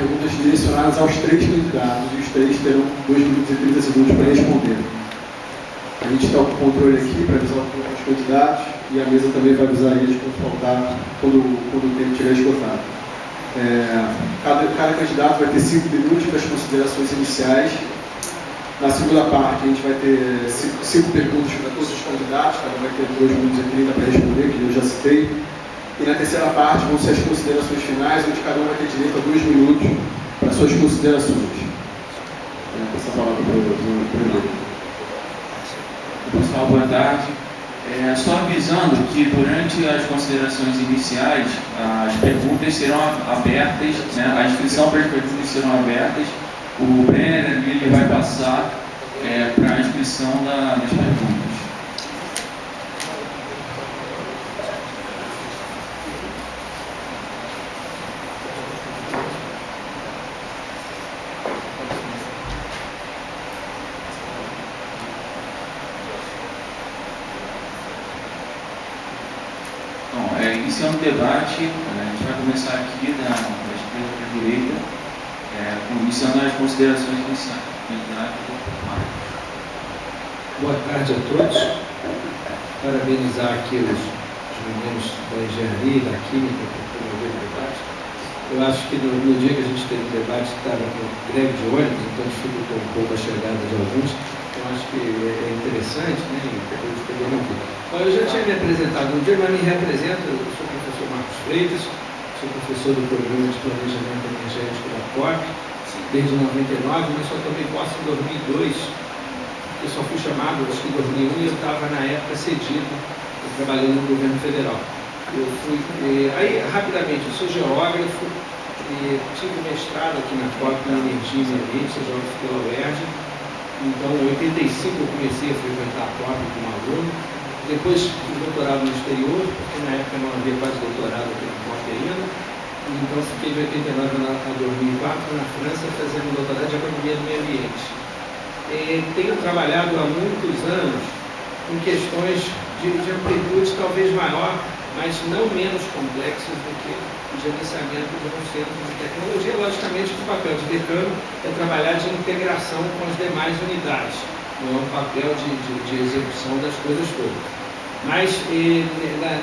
perguntas direcionadas aos 3 candidatos, e os 3 terão 2 minutos e 30 segundos para responder. A gente está com o controle aqui para avisar os candidatos, e a mesa também vai avisar eles quando o tempo estiver esgotado. Cada candidato vai ter 5 minutos para as considerações iniciais. Na segunda parte, a gente vai ter 5 perguntas para todos os candidatos, cada um vai ter 2 minutos e 30 para responder, que eu já citei. E na terceira parte vão ser as considerações finais, onde cada um vai ter direito a 2 minutos para suas considerações. Essa palavra para o Pessoal, boa tarde. Só avisando que durante as considerações iniciais, as perguntas serão abertas, né? A inscrição para as perguntas serão abertas. O Brenner ele vai passar para a inscrição das perguntas. Iniciando o debate, a gente vai começar aqui da esquerda para a direita, iniciando as considerações iniciais. Boa tarde a todos. Parabenizar aqui os meninos da engenharia, da química, por promover o debate. Eu acho que no dia que a gente teve o debate estava com greve de ônibus, então dificultou um pouco a chegada de alguns. Eu acho que é interessante, né? Eu já tinha me apresentado um dia, mas me represento. Eu sou o professor Marcos Freitas, sou professor do Programa de Planejamento Energético da COP, desde 99, mas só tomei posse em 2002. Eu só fui chamado, acho que em 2001, e eu estava na época cedido, trabalhando no governo federal. Eu fui, aí rapidamente, eu sou geógrafo, tive mestrado aqui na COP em Energia e Meio Ambiente, sou geógrafo pela UERJ. Então, em 85 eu comecei a frequentar a COP como aluno. Depois fiz doutorado no exterior, porque na época não havia quase doutorado aqui na COP ainda. Então, fiquei de 89 a 2004 na França fazendo doutorado de Economia do Meio Ambiente. Tenho trabalhado há muitos anos em questões de amplitude talvez maior, mas não menos complexas do que o gerenciamento de um centro de tecnologia. Logicamente, o papel de decano é trabalhar de integração com as demais unidades, não é um papel de execução das coisas todas. Mas,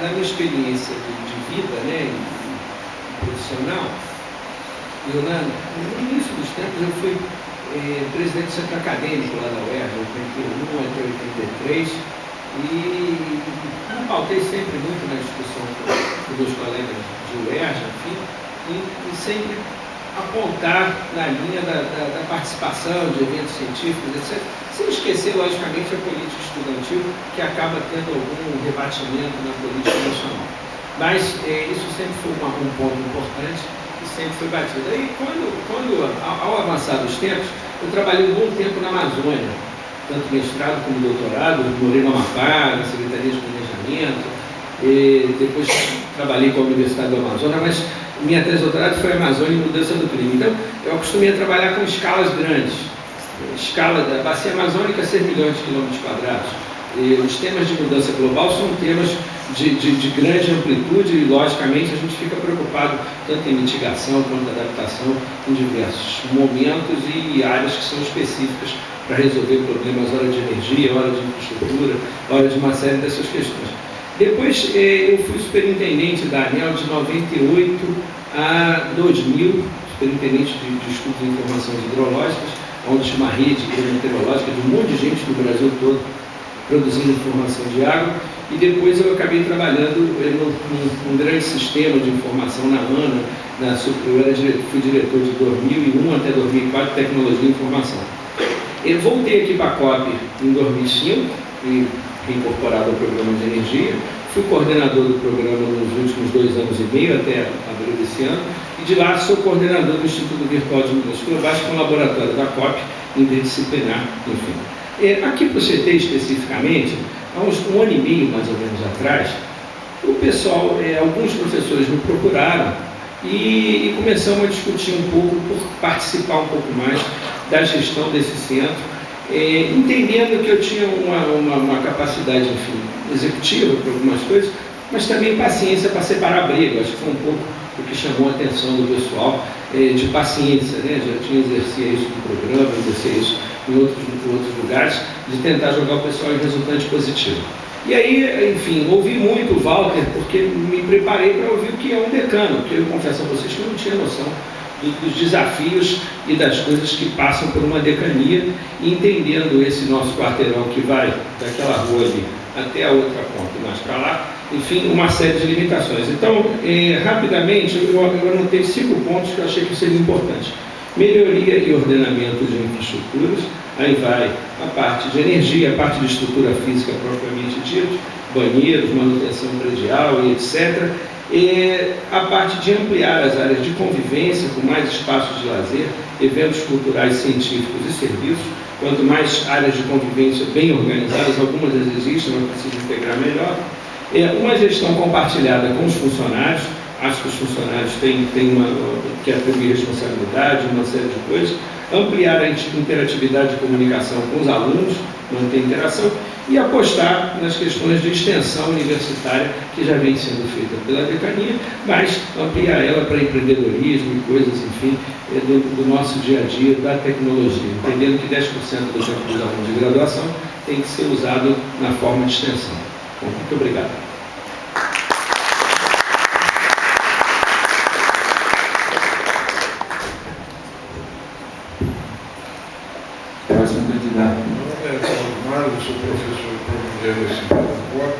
na minha experiência de vida, né, profissional, no início dos tempos eu fui presidente do centro acadêmico lá da UERJ, 81 até 83, e me pautei sempre muito na discussão com meus colegas de UERJ, enfim, e sempre apontar na linha da participação de eventos científicos, etc., sem esquecer, logicamente, a política estudantil, que acaba tendo algum rebatimento na política nacional. Mas isso sempre foi um ponto importante e sempre foi batido. Aí, ao avançar dos tempos, eu trabalhei um bom tempo na Amazônia, tanto mestrado como doutorado, morei no Amapá, na Secretaria de Planejamento, depois trabalhei com a Universidade do Amazonas, mas minha tese de doutorado foi Amazônia e Mudança do Clima. Então, eu acostumei a trabalhar com escalas grandes. Escala da bacia amazônica, 6 milhões de quilômetros quadrados. Os temas de mudança global são temas de grande amplitude e, logicamente, a gente fica preocupado tanto em mitigação quanto em adaptação em diversos momentos e áreas que são específicas para resolver problemas, hora de energia, hora de infraestrutura, hora de uma série dessas questões. Depois, eu fui superintendente da ANEEL de 98 a 2000, superintendente de estudos de informações hidrológicas, onde tinha uma rede hidrometeorológica de um monte de gente no Brasil todo produzindo informação de água, e depois eu acabei trabalhando num grande sistema de informação na ANA, fui diretor de 2001 até 2004 de Tecnologia e Informação. Eu voltei aqui para a COP em 2005, e incorporado ao programa de energia, fui coordenador do programa nos últimos 2 anos e meio, até abril desse ano, e de lá sou coordenador do Instituto Virtual de Mudanças Globais, com o laboratório da COP, interdisciplinar, enfim. Aqui para o CT especificamente, há um ano e meio mais ou menos atrás, o pessoal, alguns professores me procuraram e começamos a discutir um pouco, por participar um pouco mais da gestão desse centro, entendendo que eu tinha uma capacidade, enfim, executiva para algumas coisas, mas também paciência para separar a briga. Acho que foi um pouco o que chamou a atenção do pessoal. de paciência, né? Já exercia isso no programa, exercia isso em outros lugares, de tentar jogar o pessoal em resultante positivo. E aí, enfim, ouvi muito o Walter, porque me preparei para ouvir o que é um decano, porque eu confesso a vocês que eu não tinha noção dos desafios e das coisas que passam por uma decania, entendendo esse nosso quarteirão que vai daquela rua ali até a outra ponta e mais para lá, enfim, uma série de limitações. Então, rapidamente, eu anotei 5 pontos que eu achei que seriam importantes. Melhoria e ordenamento de infraestruturas, aí vai a parte de energia, a parte de estrutura física propriamente dita, banheiros, manutenção predial e etc. E a parte de ampliar as áreas de convivência com mais espaços de lazer, eventos culturais, científicos e serviços. Quanto mais áreas de convivência bem organizadas, algumas existem, mas precisa integrar melhor. Uma gestão compartilhada com os funcionários. Acho que os funcionários têm que atribuir responsabilidade, uma série de coisas. Ampliar a interatividade de comunicação com os alunos, manter a interação, e apostar nas questões de extensão universitária, que já vem sendo feita pela decania, mas ampliar ela para empreendedorismo e coisas, enfim, do nosso dia a dia, da tecnologia, entendendo que 10% do tempo dos alunos de graduação tem que ser usado na forma de extensão. Bom, muito obrigado. Próximo candidato. Meu nome é Paulo Mário, eu sou professor de Universidade da COP.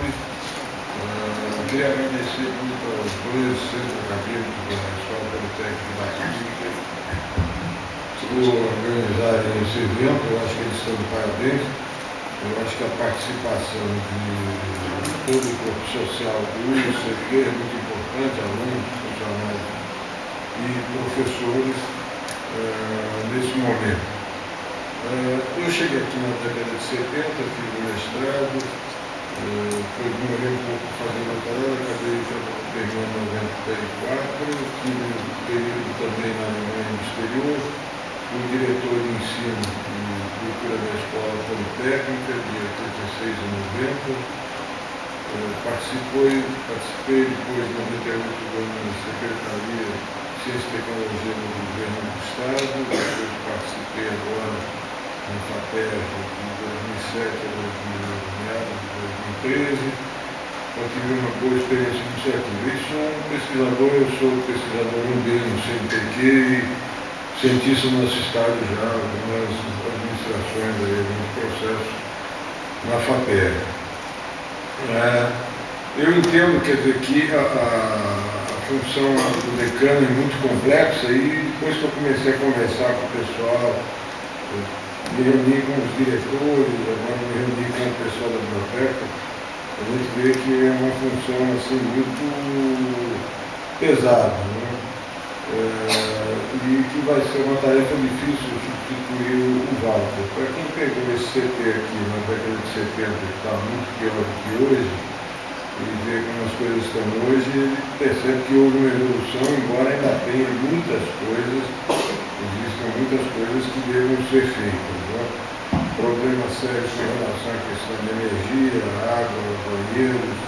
Queria agradecer muito aos 2 centros acadêmicos da Escola Politécnica da Física por organizarem esse evento. Eu acho que eles estão de parabéns. Eu acho que a participação de todo o corpo social do ICP é muito importante, alunos, funcionários e professores nesse momento. Eu cheguei aqui na década de 70, fiz o mestrado, demorei um pouco para fazer o doutorado, acabei terminando em 94, tive um período também na Alemanha no exterior, fui diretor de ensino e cultura da Escola Politécnica de 86 e 90, participei depois de 98 da Secretaria de Ciência e Tecnologia do Governo do Estado, depois participei agora no FAPER de 2007 a meados de 2013, eu tive uma boa experiência iniciativa. E sou um pesquisador, eu sou pesquisador no CNPq e cientista no nosso estado já, algumas administrações, alguns processos na FAPER. Eu entendo, quer dizer, que a função do decano é muito complexa e depois que eu comecei a conversar com o pessoal, me reuni com os diretores, agora me reuni com o pessoal da biblioteca, a gente vê que é uma função assim, muito pesada, né? E que vai ser uma tarefa difícil substituir o Walter. Para quem pegou esse CT aqui na década de 70, que está muito pior do que hoje, e vê como as coisas estão hoje, ele percebe que houve uma evolução, embora ainda tenha muitas coisas, existem muitas coisas que devem ser feitas, né? Problemas sérios com relação à questão de energia, água, banheiros,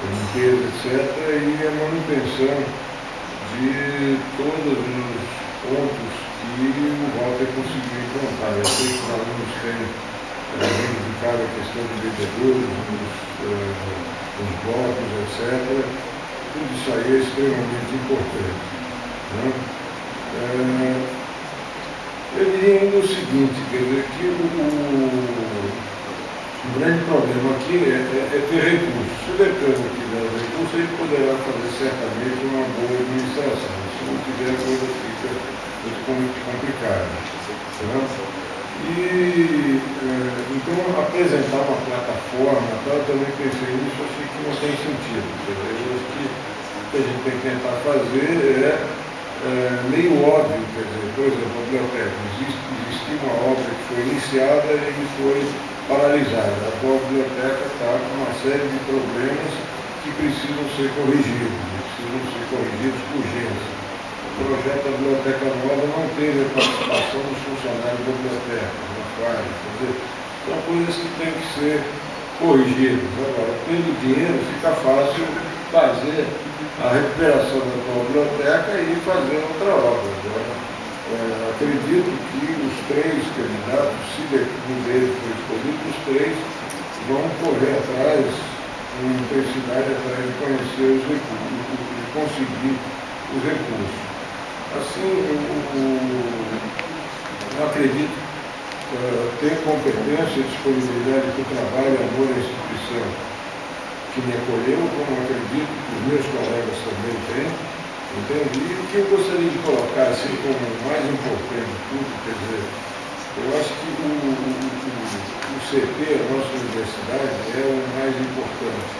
limpeza, etc. E a manutenção de todos os pontos que o Walter conseguiu implantar. Eu sei que os alunos têm reivindicado a questão de bebedouros, os blocos, etc. Tudo isso aí é extremamente importante, né? Eu diria ainda o seguinte, quer dizer, que o grande problema aqui é ter recursos. Se o decano tiver recursos, ele poderá fazer certamente uma boa administração. Se não tiver, a coisa fica muito complicada. Né? Então, apresentar uma plataforma, eu também pensei nisso, achei que não tem sentido. Eu acho que o que a gente tem que tentar fazer meio óbvio, quer dizer, por exemplo, a biblioteca, existia uma obra que foi iniciada e foi paralisada. A atual biblioteca está com uma série de problemas que precisam ser corrigidos com urgência. O projeto da biblioteca nova não teve a participação dos funcionários da biblioteca, quer dizer, são coisas que têm que ser corrigidas. Agora, tendo dinheiro, fica fácil fazer a recuperação da atual biblioteca e fazer outra obra. Acredito que os 3 candidatos, se um deles for escolhido, os 3 vão correr atrás, com intensidade, atrás de conhecer os recursos, de conseguir os recursos. Assim, eu acredito ter competência e disponibilidade para o trabalho e amor à instituição que me acolheu, como acredito que os meus colegas também têm, entende? E o que eu gostaria de colocar assim como o mais importante de tudo, quer dizer, eu acho que o CP, a nossa universidade, é o mais importante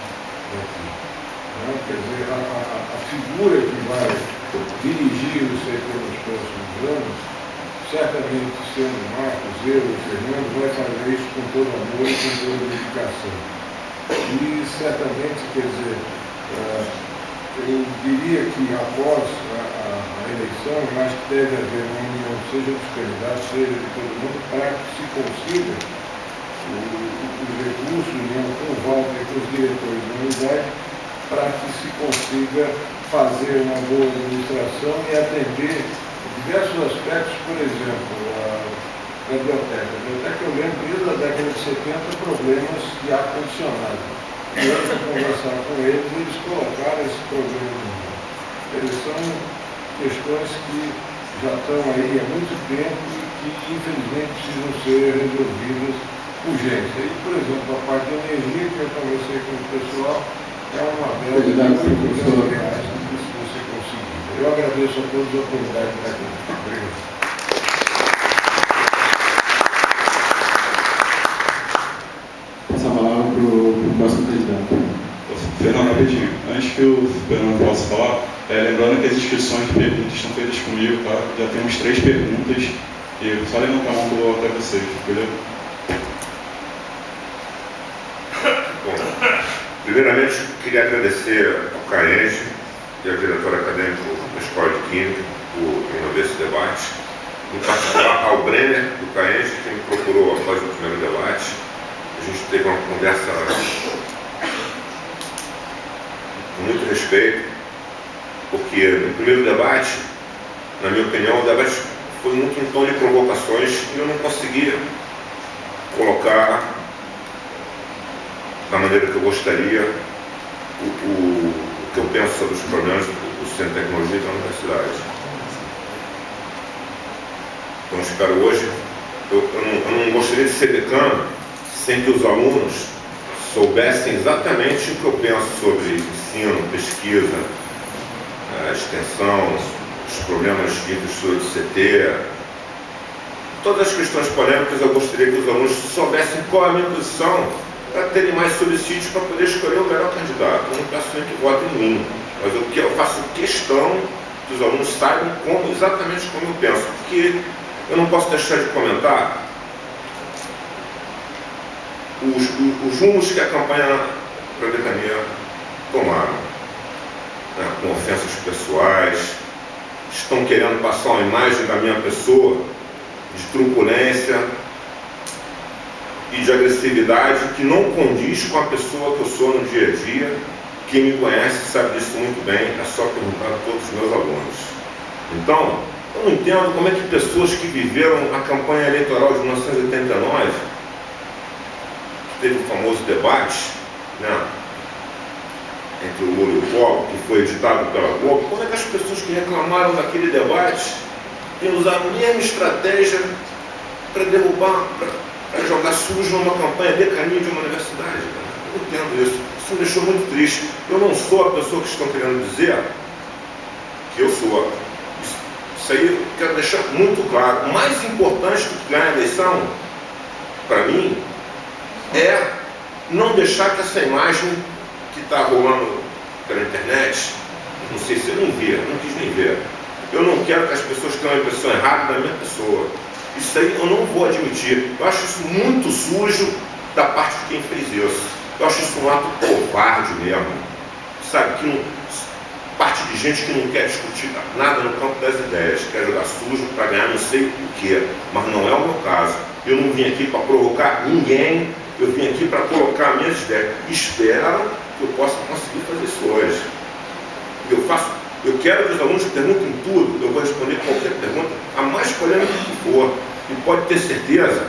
daqui. Né? Quer dizer, a figura que vai dirigir o CP nos próximos anos, certamente sendo Marcos, eu e Fernando, vai fazer isso com todo amor e com toda dedicação. E certamente, quer dizer, eu diria que após a eleição, eu acho que deve haver uma união, seja dos candidatos, seja de todo mundo, para que se consiga os recursos, união com o Walter e com os diretores da unidade, para que se consiga fazer uma boa administração e atender diversos aspectos, por exemplo, a biblioteca. A biblioteca, eu lembro, desde a década de 70, problemas de ar-condicionado. E eu, para conversar com eles colocaram esse problema no mundo. Eles são questões que já estão aí há muito tempo e que, infelizmente, precisam ser resolvidas urgentes. E, por exemplo, a parte da energia, que eu conversei com o pessoal, é uma delas de R$8 milhões que precisa ser conseguida. Eu agradeço a todos a oportunidade de estar aqui. Obrigado. Passar a palavra para o próximo candidato. Fernando, rapidinho. Antes que o Fernando possa falar, lembrando que as inscrições de perguntas estão feitas comigo, tá? Já temos 3 perguntas e só levantar a mão que eu vou até vocês, beleza? Bom, primeiramente, queria agradecer ao CAENG e ao diretor acadêmico da Escola de Química por promover esse debate, em particular ao Brenner, do CAENG, que me procurou após o primeiro debate. A gente teve uma conversa com muito respeito, porque no primeiro debate, na minha opinião, o debate foi muito em tom de provocações e eu não conseguia colocar da maneira que eu gostaria o que eu penso sobre os problemas do Centro de Tecnologia da Universidade. Então, espero hoje, eu não gostaria de ser decano sem que os alunos soubessem exatamente o que eu penso sobre ensino, pesquisa, extensão, os problemas de infraestrutura de CT, todas as questões polêmicas. Eu gostaria que os alunos soubessem qual é a minha posição para terem mais subsídios para poder escolher o melhor candidato. Eu não peço nem que votem em mim, mas eu faço questão que os alunos saibam exatamente como eu penso, porque eu não posso deixar de comentar os rumos que a campanha para a decania tomaram, né, com ofensas pessoais, estão querendo passar uma imagem da minha pessoa de truculência e de agressividade que não condiz com a pessoa que eu sou no dia a dia. Quem me conhece sabe disso muito bem, é só perguntar a todos os meus alunos. Então, eu não entendo como é que pessoas que viveram a campanha eleitoral de 1989, teve o famoso debate, né, entre o Lula e o Collor, que foi editado pela Globo, como é que as pessoas que reclamaram daquele debate têm usado a mesma estratégia para derrubar, para jogar sujo numa campanha decania de uma universidade? Eu não entendo isso. Isso me deixou muito triste. Eu não sou a pessoa que estão querendo dizer que eu sou. Isso aí eu quero deixar muito claro. O mais importante do que ganhar a eleição, para mim, é não deixar que essa imagem que está rolando pela internet, não sei se eu não vi, não quis nem ver. Eu não quero que as pessoas tenham uma impressão errada da minha pessoa. Isso aí eu não vou admitir. Eu acho isso muito sujo da parte de quem fez isso. Eu acho isso um ato covarde mesmo. Sabe, que não, parte de gente que não quer discutir nada no campo das ideias, quer jogar sujo para ganhar não sei o quê. Mas não é o meu caso. Eu não vim aqui para provocar ninguém. Eu vim aqui para colocar minhas ideias. Espero que eu possa conseguir fazer isso hoje. Eu quero que os alunos perguntem tudo, eu vou responder qualquer pergunta, a mais polêmica que for. E pode ter certeza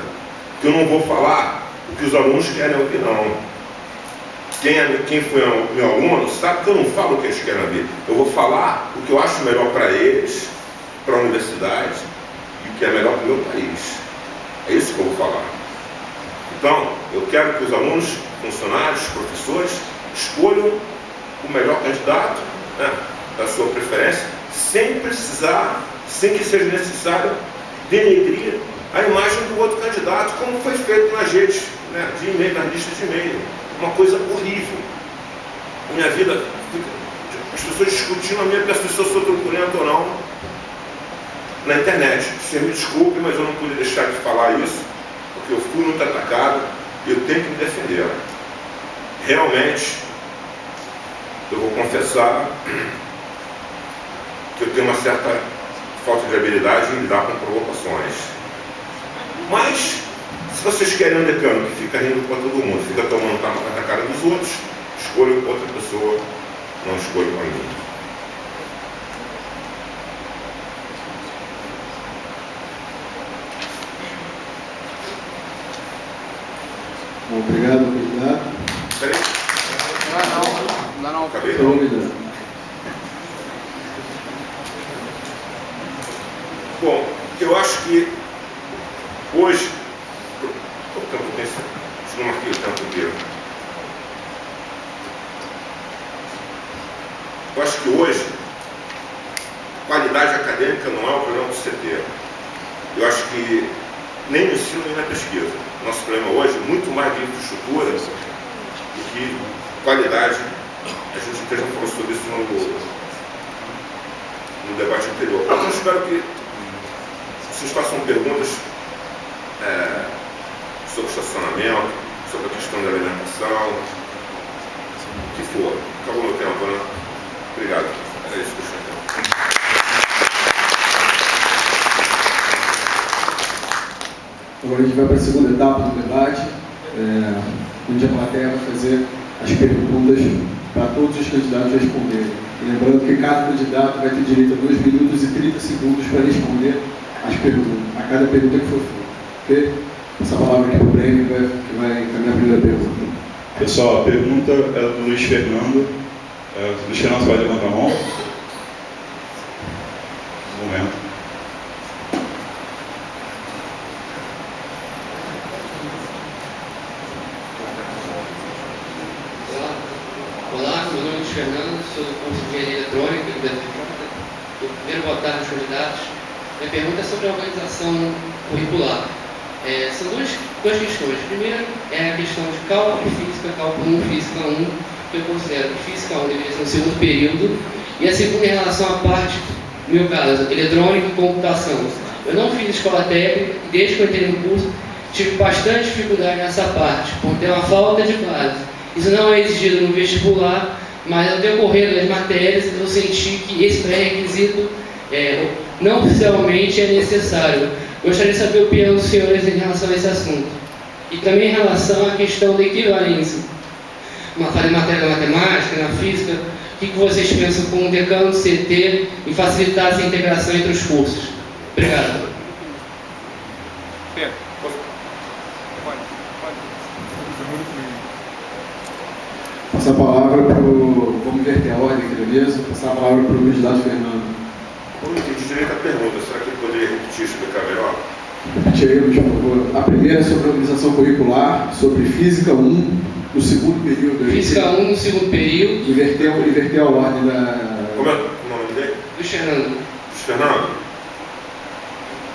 que eu não vou falar o que os alunos querem ouvir, não. Quem foi meu aluno sabe que eu não falo o que eles querem ouvir. Eu vou falar o que eu acho melhor para eles, para a universidade, e o que é melhor para o meu país. É isso que eu vou falar. Então, eu quero que os alunos, funcionários, professores, escolham o melhor candidato, né, da sua preferência, sem que seja necessário denegrir a imagem do outro candidato, como foi feito nas redes, né, de e-mail, nas listas de e-mail. Uma coisa horrível. Minha vida, as pessoas discutindo a minha pessoa, se eu sou truculento ou não, na internet. Você me desculpe, mas eu não pude deixar de falar isso, porque eu fui muito atacado e eu tenho que me defender. Realmente, eu vou confessar que eu tenho uma certa falta de habilidade em lidar com provocações. Mas, se vocês querem um decano que fica rindo para todo mundo, fica tomando na cara dos outros, escolham outra pessoa, não escolham para mim. Bom, obrigado, candidato. Peraí. Não. Acabei Só não. um minuto. Bom, eu acho que hoje, o tempo tem, se não marquei o tempo inteiro. Eu acho que hoje, qualidade acadêmica não é o problema do CT. Eu acho que nem no ensino nem na pesquisa. Nosso problema hoje é muito mais de infraestrutura do que qualidade. A gente até já falou sobre isso no debate anterior. Então, eu espero que vocês façam perguntas sobre estacionamento, sobre a questão da alimentação, o que for. Acabou meu tempo, né? Obrigado. Era isso que eu tinha. Agora a gente vai para a segunda etapa do debate, onde a plateia vai fazer as perguntas para todos os candidatos responderem. E lembrando que cada candidato vai ter direito a 2 minutos e 30 segundos para responder as perguntas, a cada pergunta que for feita. Ok? Essa palavra aqui para o Breno, que vai encaminhar a primeira pergunta. Pessoal, a pergunta é do Luiz Fernando. Luiz Fernando, pode levantar a mão? Um momento. Olá, meu nome é Luiz Fernando, sou do curso de Engenharia Eletrônica do BFJ. Primeiro, boa tarde aos candidatos. Minha pergunta é sobre a organização curricular. São duas questões. Primeiro é a questão de cálculo e física, cálculo 1, física 1, que eu considero que física 1 deveria ser no segundo período. E a segunda em relação à parte, no meu caso, eletrônica e computação. Eu não fiz escola técnica e desde que eu entrei no curso tive bastante dificuldade nessa parte, por ter uma falta de base. Isso não é exigido no vestibular, mas ao decorrer das matérias eu senti que esse pré-requisito não oficialmente é necessário. Gostaria de saber a opinião dos senhores em relação a esse assunto. E também em relação à questão da equivalência. Fazer matéria da matemática, na física, o que vocês pensam como decano do CT em facilitar essa integração entre os cursos? Obrigado. Passar a palavra para o... Vamos inverter a ordem, beleza? Passar a palavra para o candidato Fernando. Eu não entendi direito a pergunta. Será que ele poderia repetir e explicar melhor? Repete aí, por favor. A primeira é sobre a organização curricular, sobre Física 1, no segundo período. Física 1 no segundo período. Inverter a ordem da... Como é o nome dele? Luiz Fernando. Luiz Fernando,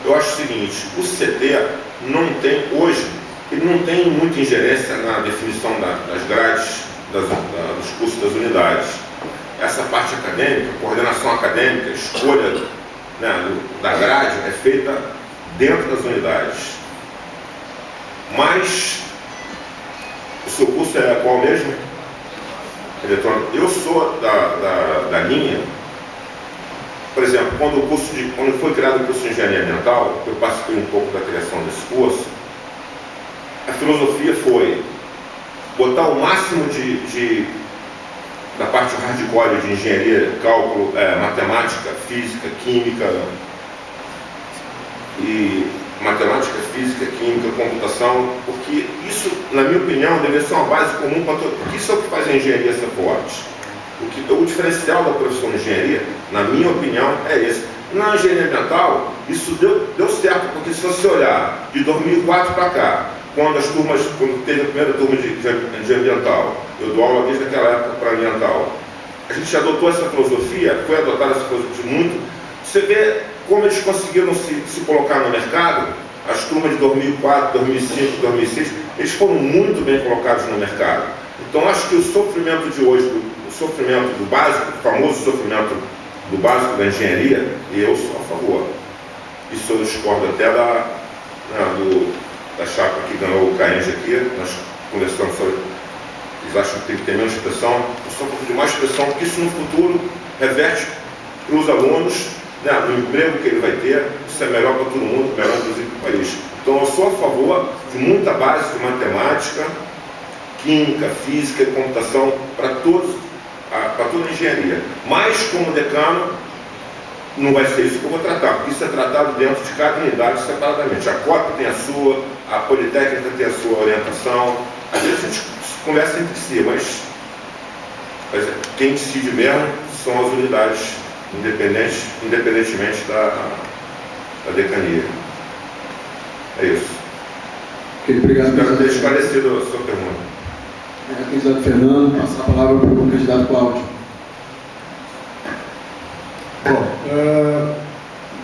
eu acho o seguinte, o CT não tem, hoje, ele não tem muita ingerência na definição das grades, dos cursos das unidades. Essa parte acadêmica, coordenação acadêmica, escolha, né, da grade é feita dentro das unidades. Mas o seu curso é qual mesmo? Eletrônico. Eu sou da linha, por exemplo, quando foi criado o curso de Engenharia Ambiental, eu participei um pouco da criação desse curso, a filosofia foi botar o máximo de da parte hardcore de engenharia, cálculo, matemática, física, química, e matemática, física, química, computação, porque isso, na minha opinião, deveria ser uma base comum para todos, porque isso é o que faz a engenharia ser forte. O diferencial da profissão de engenharia, na minha opinião, é esse. Na engenharia ambiental, isso deu certo, porque se você olhar de 2004 para cá, quando teve a primeira turma de ambiental, eu dou aula desde aquela época para ambiental, a gente adotou essa filosofia, foi adotada essa filosofia muito. Você vê como eles conseguiram se colocar no mercado. As turmas de 2004, 2005, 2006, eles foram muito bem colocados no mercado. Então, acho que o sofrimento de hoje, o sofrimento do básico, o famoso sofrimento do básico da engenharia, eu sou a favor. Isso eu discordo até da chapa que ganhou o CAENG aqui. Nós conversamos sobre, eles acham que tem que ter menos pressão. Eu sou um pouco de mais pressão, porque isso no futuro reverte para os alunos, no emprego que ele vai ter. Isso é melhor para todo mundo, melhor inclusive para o país. Então eu sou a favor de muita base de matemática, química, física e computação para toda a engenharia. Mas como decano, não vai ser isso que eu vou tratar, porque isso é tratado dentro de cada unidade separadamente. A COP tem a sua, a Politécnica tem a sua orientação. Às vezes a gente conversa entre si, mas quem decide mesmo são as unidades independentemente da decania. É isso. Ok, obrigado. Espero ter esclarecido a sua pergunta. Candidato Fernando, passar a palavra para o candidato Cláudio. Bom,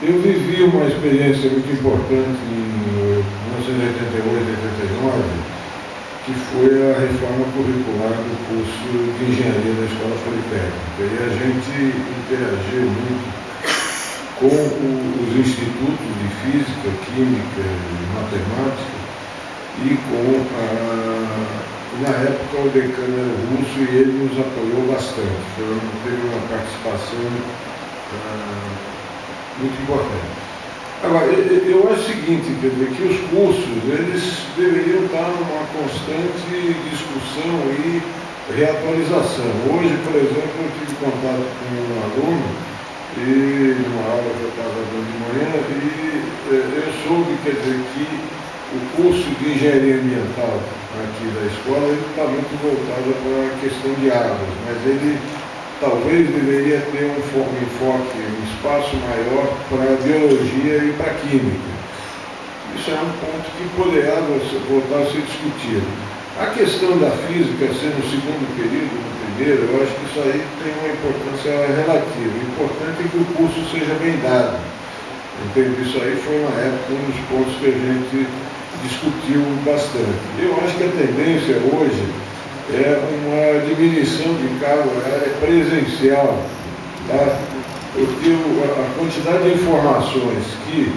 eu vivi uma experiência muito importante em 1988 e 89, que foi a reforma curricular do curso de engenharia da Escola Politécnica. E a gente interagiu muito com os institutos de física, química e matemática e na época o decano era russo e ele nos apoiou bastante. Teve uma participação muito importante. Agora, eu acho o seguinte, quer dizer, que os cursos, eles deveriam estar numa constante discussão e reatualização. Hoje, por exemplo, eu tive contato com um aluno, e numa aula que eu estava dando de manhã, e eu soube, quer dizer, que o curso de engenharia ambiental aqui da escola está muito voltado para a questão de águas, mas ele talvez deveria ter um enfoque, um espaço maior para a biologia e para a química. Isso é um ponto que poderá voltar a ser discutido. A questão da física ser no segundo período, no primeiro, eu acho que isso aí tem uma importância relativa. O importante é que o curso seja bem dado. Entende? Isso aí foi uma época um dos pontos que a gente discutiu bastante. Eu acho que a tendência hoje é uma diminuição de carga horária presencial, tá? Porque a quantidade de informações que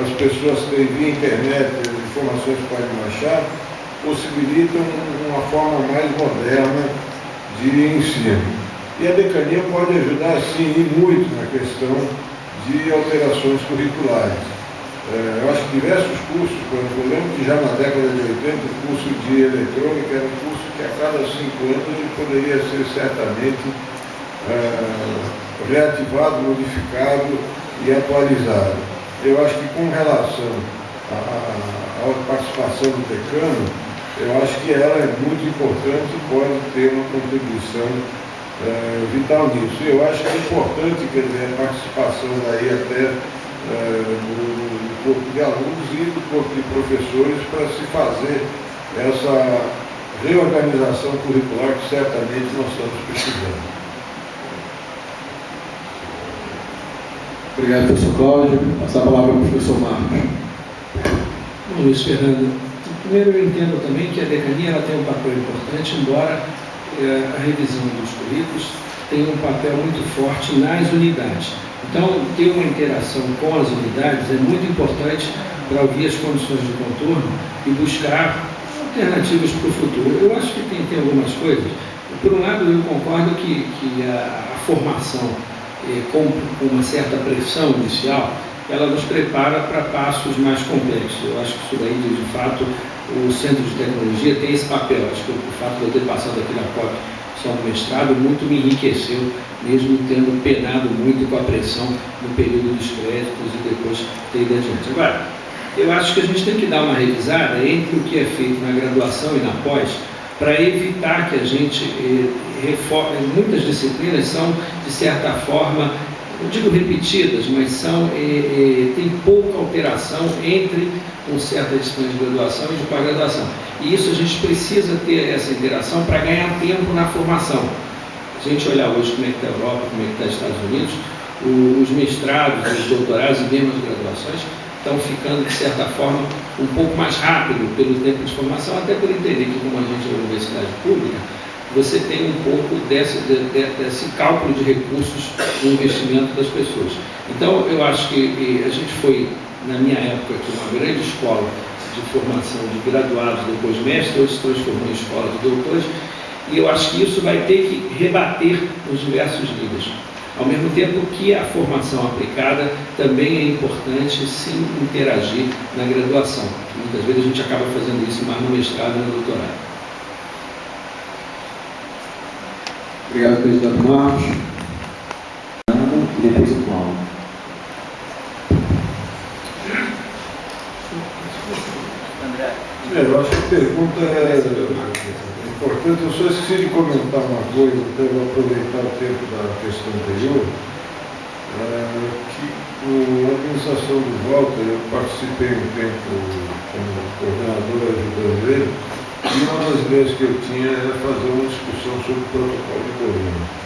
as pessoas têm via internet, as informações podem baixar, possibilitam uma forma mais moderna de ensino. E a decania pode ajudar, sim, e muito na questão de alterações curriculares. Eu acho que diversos cursos, por exemplo, eu lembro que já na década de 80 o curso de eletrônica era um curso que a cada 5 anos ele poderia ser certamente reativado, modificado e atualizado. Eu acho que com relação à participação do decano, eu acho que ela é muito importante e pode ter uma contribuição vital nisso. Eu acho que é importante, quer dizer, a participação daí até do corpo de alunos e do corpo de professores para se fazer essa reorganização curricular que certamente nós estamos precisando. Obrigado, professor Cláudio. Passar a palavra para o professor Marcos. Bom, Luiz Fernando, primeiro eu entendo também que a decania ela tem um papel importante, embora a revisão dos currículos tenha um papel muito forte nas unidades. Então, ter uma interação com as unidades é muito importante para ouvir as condições de contorno e buscar alternativas para o futuro. Eu acho que tem algumas coisas. Por um lado, eu concordo que a formação com uma certa pressão inicial, ela nos prepara para passos mais complexos. Eu acho que isso daí, de fato, o Centro de Tecnologia tem esse papel. Acho que o fato de eu ter passado aqui na COP só no mestrado, muito me enriqueceu, mesmo tendo penado muito com a pressão no período dos créditos e depois ter ido adiante. Agora, eu acho que a gente tem que dar uma revisada entre o que é feito na graduação e na pós, para evitar que a gente reforme. Muitas disciplinas são, de certa forma, não digo repetidas, mas tem pouca alteração entre um certa disciplina de graduação e de pós-graduação. E isso a gente precisa ter essa interação para ganhar tempo na formação. Se a gente olhar hoje como é que está a Europa, como é que está os Estados Unidos, os mestrados, os doutorados e mesmo as graduações estão ficando, de certa forma, um pouco mais rápido pelo tempo de formação, até por entender que, como a gente é uma universidade pública, você tem um pouco desse cálculo de recursos no investimento das pessoas. Então, eu acho que a gente foi, na minha época, aqui, uma grande escola de formação de graduados, depois mestres, hoje se transformou em escola de doutores, e eu acho que isso vai ter que rebater nos diversos níveis. Ao mesmo tempo que a formação aplicada também é importante, sim, interagir na graduação. Muitas vezes a gente acaba fazendo isso mais no mestrado e no doutorado. Obrigado, candidato Marcos. E depois o Paulo. Eu acho que a pergunta é importante. Eu só esqueci de comentar uma coisa, até vou aproveitar o tempo da questão anterior, que na administração do Walter eu participei um tempo como coordenador ajudando ele, e uma das ideias que eu tinha era fazer uma discussão sobre o protocolo de Colônia.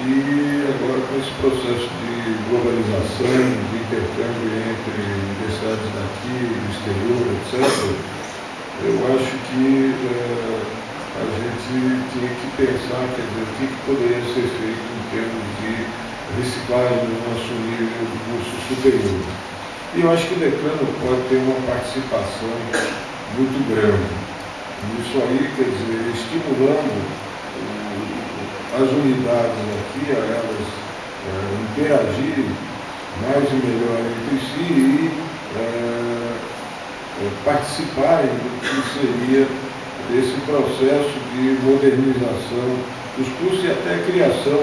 E agora, com esse processo de globalização, de intercâmbio entre universidades daqui, do exterior, etc., eu acho que a gente tinha que pensar, quer dizer, o que poderia ser feito em termos de reciclagem no nosso nível de curso superior. E eu acho que o decano pode ter uma participação muito grande. Isso aí, quer dizer, estimulando as unidades aqui, a elas interagirem mais e melhor entre si e participarem do que seria esse processo de modernização dos cursos e até criação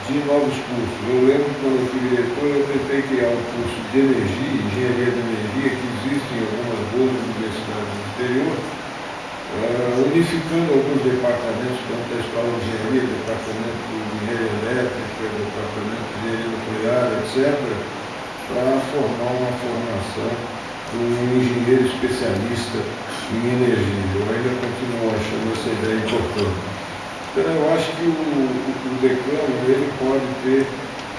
de novos cursos. Eu lembro que quando eu fui diretor, eu tentei criar um curso de energia, engenharia de energia, que existe em algumas boas universidades do exterior, unificando alguns departamentos, como a Escola de Engenharia, Departamento de Engenharia Elétrica, Departamento de Engenharia Nuclear, etc., para formar uma formação de um engenheiro especialista em energia. Eu ainda continuo achando essa ideia importante. Então, eu acho que o decano ele pode ter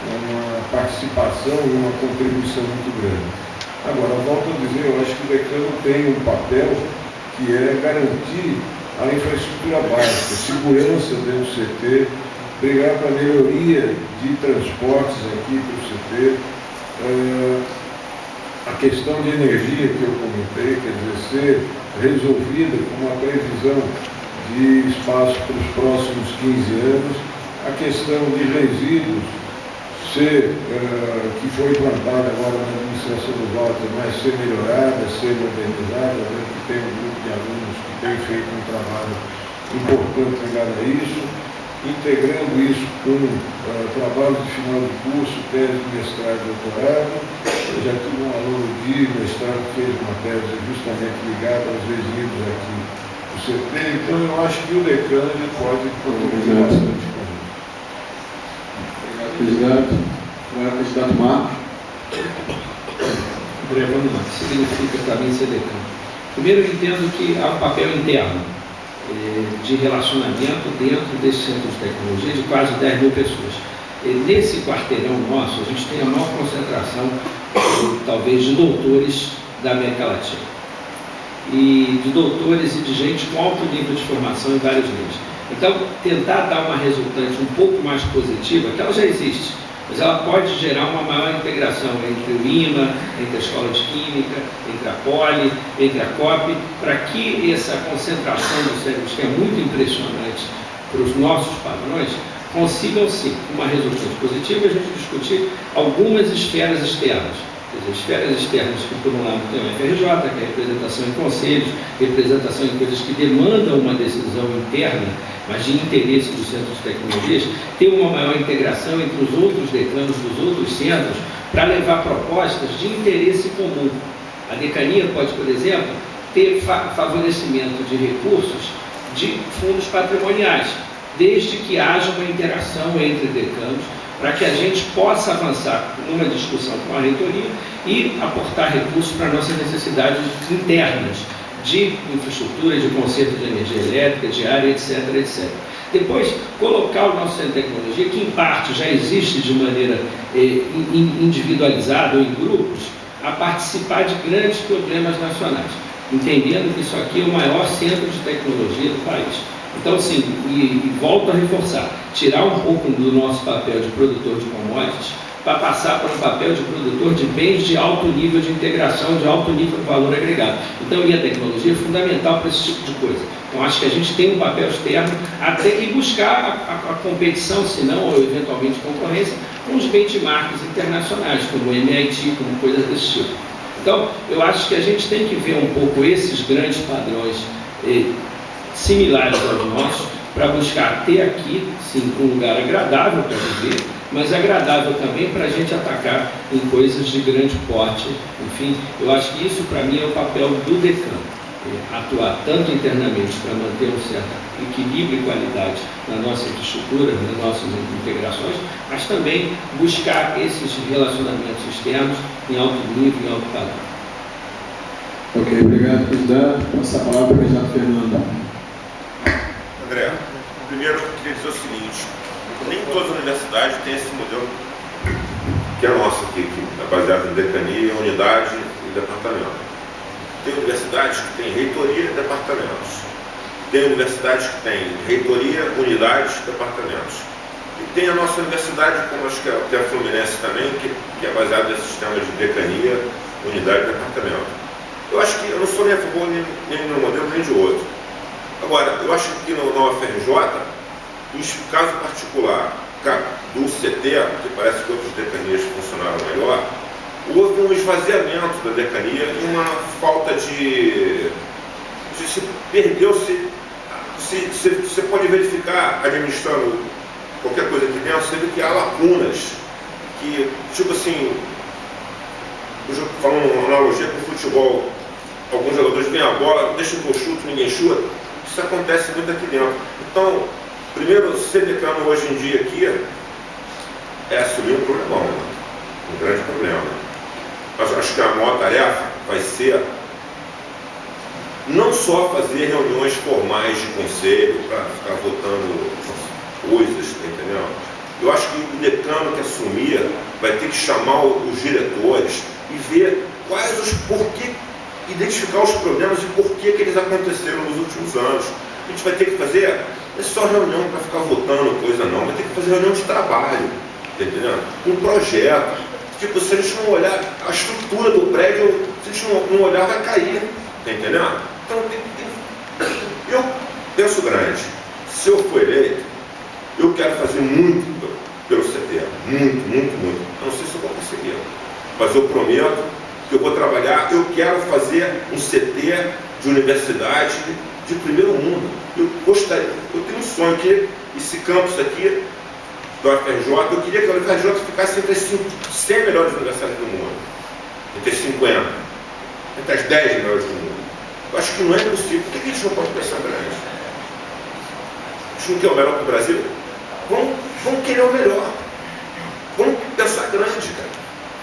uma participação e uma contribuição muito grande. Agora, volto a dizer, eu acho que o decano tem um papel que é garantir a infraestrutura básica, segurança dentro do CT, brigar para a melhoria de transportes aqui para o CT, a questão de energia que eu comentei, quer dizer, ser resolvida com uma previsão de espaço para os próximos 15 anos, a questão de resíduos que foi implantada agora na administração do Walter, mas ser melhorada, ser modernizada, que tem um grupo de alunos que tem feito um trabalho importante ligado a isso, integrando isso com trabalho de final de curso, tese de mestrado e doutorado. Eu já tive um aluno de mestrado que fez uma tese justamente ligada aos resíduos aqui do CT, então eu acho que o decano ele pode contribuir bastante com isso. Obrigado, candidato. Agora, candidato Marcos. André, vamos lá. O que significa para mim ser decano? Primeiro, eu entendo que há um papel interno de relacionamento dentro desse centro de tecnologia de quase 10 mil pessoas. Nesse quarteirão nosso, a gente tem a maior concentração, talvez, de doutores da América Latina. E de doutores e de gente com alto nível de formação em vários níveis. Então, tentar dar uma resultante um pouco mais positiva, que ela já existe, mas ela pode gerar uma maior integração entre o IMA, entre a Escola de Química, entre a Poli, entre a COP, para que essa concentração dos cérebros, que é muito impressionante para os nossos padrões, consigam sim uma resultante positiva e a gente discutir algumas esferas externas. Quer dizer, esferas externas que, por um lado, tem o FRJ, que é representação em conselhos, representação em coisas que demandam uma decisão interna, mas de interesse dos centros de tecnologias, ter uma maior integração entre os outros decanos dos outros centros para levar propostas de interesse comum. A decania pode, por exemplo, ter favorecimento de recursos de fundos patrimoniais, desde que haja uma interação entre decanos, para que a gente possa avançar numa discussão com a reitoria e aportar recursos para nossas necessidades internas, de infraestrutura, de conserto de energia elétrica, de área, etc, etc. Depois, colocar o nosso centro de tecnologia, que em parte já existe de maneira individualizada ou em grupos, a participar de grandes problemas nacionais, entendendo que isso aqui é o maior centro de tecnologia do país. Então, sim, e volto a reforçar, tirar um pouco do nosso papel de produtor de commodities para passar para um papel de produtor de bens de alto nível de integração, de alto nível de valor agregado. Então, e a tecnologia é fundamental para esse tipo de coisa. Então, acho que a gente tem um papel externo até que buscar a competição, se não, ou eventualmente concorrência, com os benchmarks internacionais, como o MIT, como coisas desse tipo. Então, eu acho que a gente tem que ver um pouco esses grandes padrões similares aos nossos, para buscar ter aqui, sim, um lugar agradável para viver, mas agradável também para a gente atacar em coisas de grande porte. Enfim, eu acho que isso, para mim, é o papel do decano. Atuar tanto internamente para manter um certo equilíbrio e qualidade na nossa infraestrutura, nas nossas integrações, mas também buscar esses relacionamentos externos em alto nível e alto padrão. Ok, obrigado, candidato. Passar a palavra para o candidato Fernando. André, primeiro eu queria dizer o seguinte, nem todas as universidades têm esse modelo que é nosso aqui, que é baseado em decania, unidade e departamento. Tem universidades que têm reitoria e departamentos. Tem universidades que têm reitoria, unidades e departamentos. E tem a nossa universidade, como acho que é a Fluminense também, que é baseada nesse sistema de decania, unidade e departamento. Eu acho que eu não sou nem a favor nem de um modelo nem de outro. Agora, eu acho que no UFRJ, no caso particular do CT, que parece que outras decanias funcionaram melhor, houve um esvaziamento da decania e uma falta de se perdeu-se. Você pode verificar, administrando qualquer coisa aqui dentro, você vê que há lacunas, que, tipo assim, falando uma analogia com o futebol, alguns jogadores vêm a bola, deixam que eu chuto, ninguém chuta. Isso acontece muito aqui dentro. Então, primeiro, ser decano hoje em dia aqui é assumir um problemão, um grande problema. Mas acho que a maior tarefa vai ser não só fazer reuniões formais de conselho para ficar votando coisas, tá entendendo? Eu acho que o decano que assumir vai ter que chamar os diretores e ver quais os porquê, identificar os problemas e por que eles aconteceram nos últimos anos. A gente vai ter que fazer, não é só reunião para ficar votando coisa não, vai ter que fazer reunião de trabalho, tá entendendo? Um projeto. Tipo, se a gente não olhar a estrutura do prédio, se a gente não olhar, vai cair, tá entendendo? Então, eu penso grande. Se eu for eleito, eu quero fazer muito pelo CT, muito. Eu não sei se eu vou conseguir, mas eu prometo que eu vou trabalhar. Eu quero fazer um CT de universidade de primeiro mundo. Eu gostaria, eu tenho um sonho que esse campus aqui do UFRJ, eu queria que a UFRJ ficasse entre as 100 melhores universidades do mundo, entre as 50, entre as 10 melhores do mundo. Eu acho que não é possível. Por que a gente não pode pensar grande? A gente não quer o melhor para o Brasil? Vamos querer o melhor. Vamos pensar grande, cara.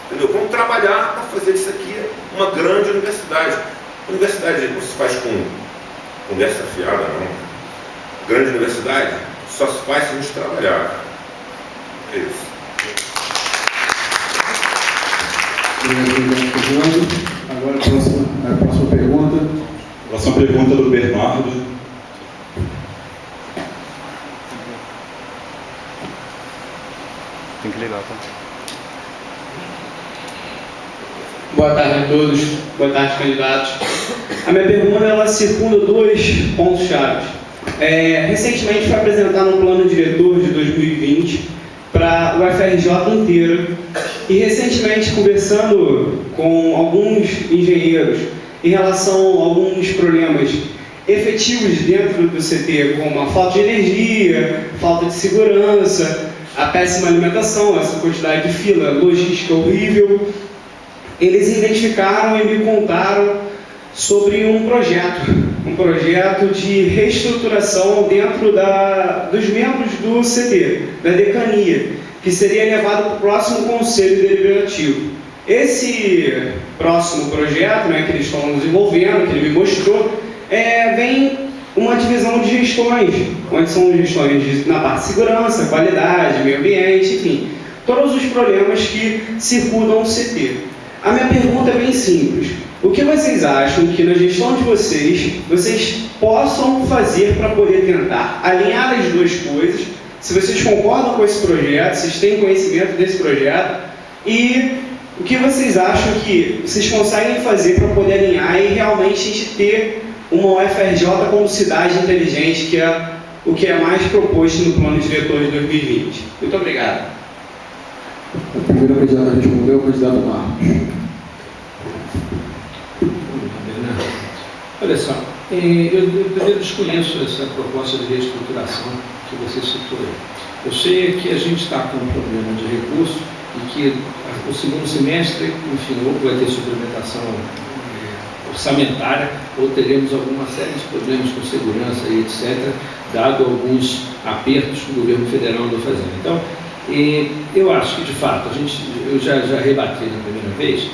Entendeu? Vamos trabalhar para fazer isso aqui uma grande universidade. Universidade não se faz com conversa fiada, não. Grande universidade só se faz se a gente trabalhar. É isso. Agora a próxima pergunta. Próxima pergunta do Bernardo. Tem que ligar, tá? Boa tarde a todos, boa tarde, candidatos. A minha pergunta ela circunda dois pontos-chave. Recentemente foi apresentado um plano diretor de 2020 para o UFRJ inteiro E recentemente, conversando com alguns engenheiros em relação a alguns problemas efetivos dentro do CT, como a falta de energia, falta de segurança, a péssima alimentação, essa quantidade de fila, logística horrível, eles identificaram e me contaram sobre um projeto de reestruturação dentro dos membros do CT, da decania, que seria levado para o próximo Conselho Deliberativo. Esse próximo projeto, que eles estão desenvolvendo, que ele me mostrou, vem uma divisão de gestões, onde são gestões na parte de segurança, qualidade, meio ambiente, enfim, todos os problemas que circundam o CT. A minha pergunta é bem simples. O que vocês acham que na gestão de vocês possam fazer para poder tentar alinhar as duas coisas? Se vocês concordam com esse projeto, vocês têm conhecimento desse projeto, e o que vocês acham que vocês conseguem fazer para poder alinhar e realmente a gente ter uma UFRJ como cidade inteligente, que é o que é mais proposto no plano diretor de 2020. Muito obrigado. A primeira candidata a responder é o candidato Marcos. Olha só, eu primeiro desconheço essa proposta de reestruturação que você citou aí. Eu sei que a gente está com um problema de recurso e que o segundo semestre, enfim, ou vai ter suplementação orçamentária, ou teremos alguma série de problemas com segurança e etc., dado alguns apertos que o governo federal andou fazendo. Então, eu acho que, de fato, eu já rebati na primeira vez,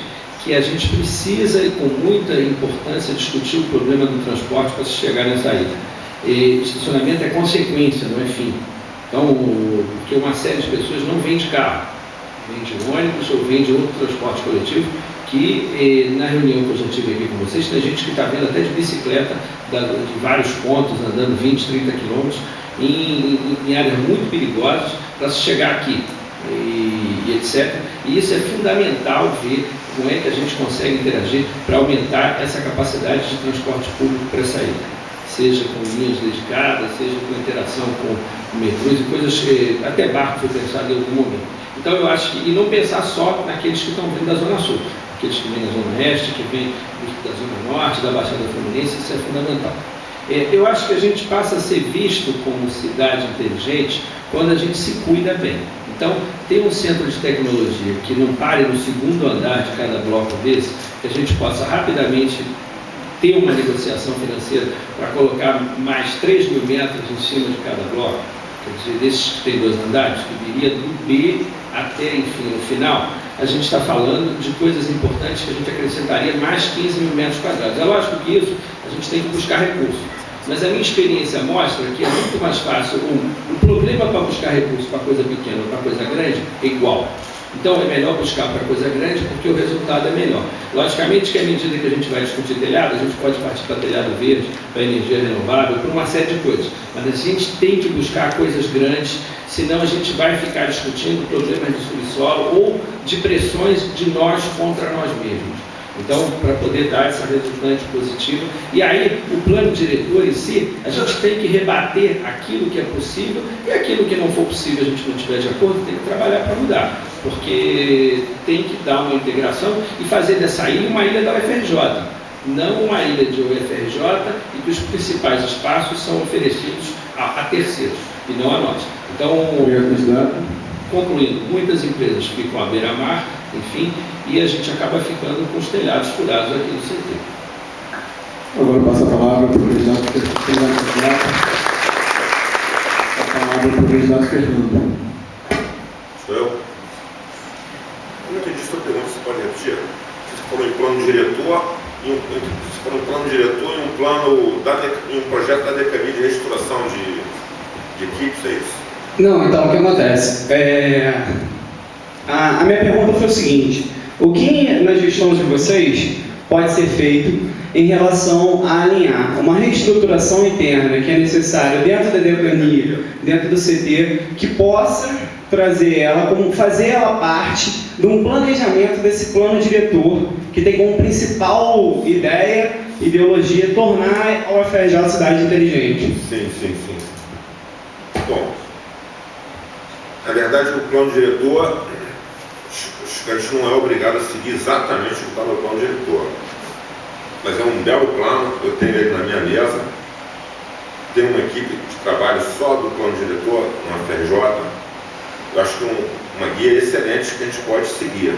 que a gente precisa, e com muita importância, discutir o problema do transporte para se chegar nessa ilha. Estacionamento é consequência, não é fim. Então, porque uma série de pessoas não vem de carro, vem de ônibus ou vem de outro transporte coletivo, que na reunião que eu já tive aqui com vocês, tem gente que está vendo até de bicicleta, de vários pontos, andando 20, 30 quilômetros, em áreas muito perigosas, para se chegar aqui, e etc. E isso é fundamental ver como é que a gente consegue interagir para aumentar essa capacidade de transporte público para essa ilha, seja com linhas dedicadas, seja com interação com metrôs e coisas, até barco foi pensado em algum momento. Então eu acho que, e não pensar só naqueles que estão vindo da Zona Sul, aqueles que vêm da Zona Oeste, que vêm da Zona Norte, da Baixada Fluminense, isso é fundamental. Eu acho que a gente passa a ser visto como cidade inteligente quando a gente se cuida bem. Então, tem um centro de tecnologia que não pare no segundo andar de cada bloco desse, que a gente possa rapidamente ter uma negociação financeira para colocar mais 3.000 metros em cima de cada bloco, quer dizer, desses que tem 2 andares, que viria do B até, enfim, no final, a gente está falando de coisas importantes que a gente acrescentaria mais 15.000 metros quadrados. É lógico que isso a gente tem que buscar recursos. Mas a minha experiência mostra que é muito mais fácil. O problema para buscar recursos para coisa pequena ou para coisa grande é igual. Então é melhor buscar para coisa grande porque o resultado é melhor. Logicamente que à medida que a gente vai discutir telhado, a gente pode partir para telhado verde, para energia renovável, para uma série de coisas. Mas a gente tem que buscar coisas grandes, senão a gente vai ficar discutindo problemas de subsolo ou de pressões de nós contra nós mesmos. Então, para poder dar essa resultante positiva. E aí, o plano diretor em si, a gente tem que rebater aquilo que é possível e aquilo que não for possível, a gente não estiver de acordo, tem que trabalhar para mudar. Porque tem que dar uma integração e fazer dessa ilha uma ilha da UFRJ, não uma ilha de UFRJ e que os principais espaços são oferecidos a terceiros e não a nós. Então, concluindo, muitas empresas ficam à beira-mar, enfim, e a gente acaba ficando com os telhados furados aqui no CT. Agora passo a palavra para o candidato Fernando. Sou eu? Eu não entendi sua pergunta, você pode repetir? Você falou em plano diretor, em um projeto da Decania de restauração de equipes, é isso? Não, então o que acontece? A minha pergunta foi o seguinte: o que na gestão de vocês pode ser feito em relação a alinhar uma reestruturação interna que é necessária dentro da decania, dentro do CT, que possa trazer ela, como fazer ela parte de um planejamento desse plano diretor, que tem como principal ideologia, tornar a UFRJ uma cidade inteligente? Sim. Bom, na verdade o plano diretor Acho que a gente não é obrigado a seguir exatamente o que está no plano diretor. Mas é um belo plano, eu tenho ele na minha mesa. Tem uma equipe de trabalho só do plano diretor, uma FRJ. Eu acho que uma guia excelente que a gente pode seguir.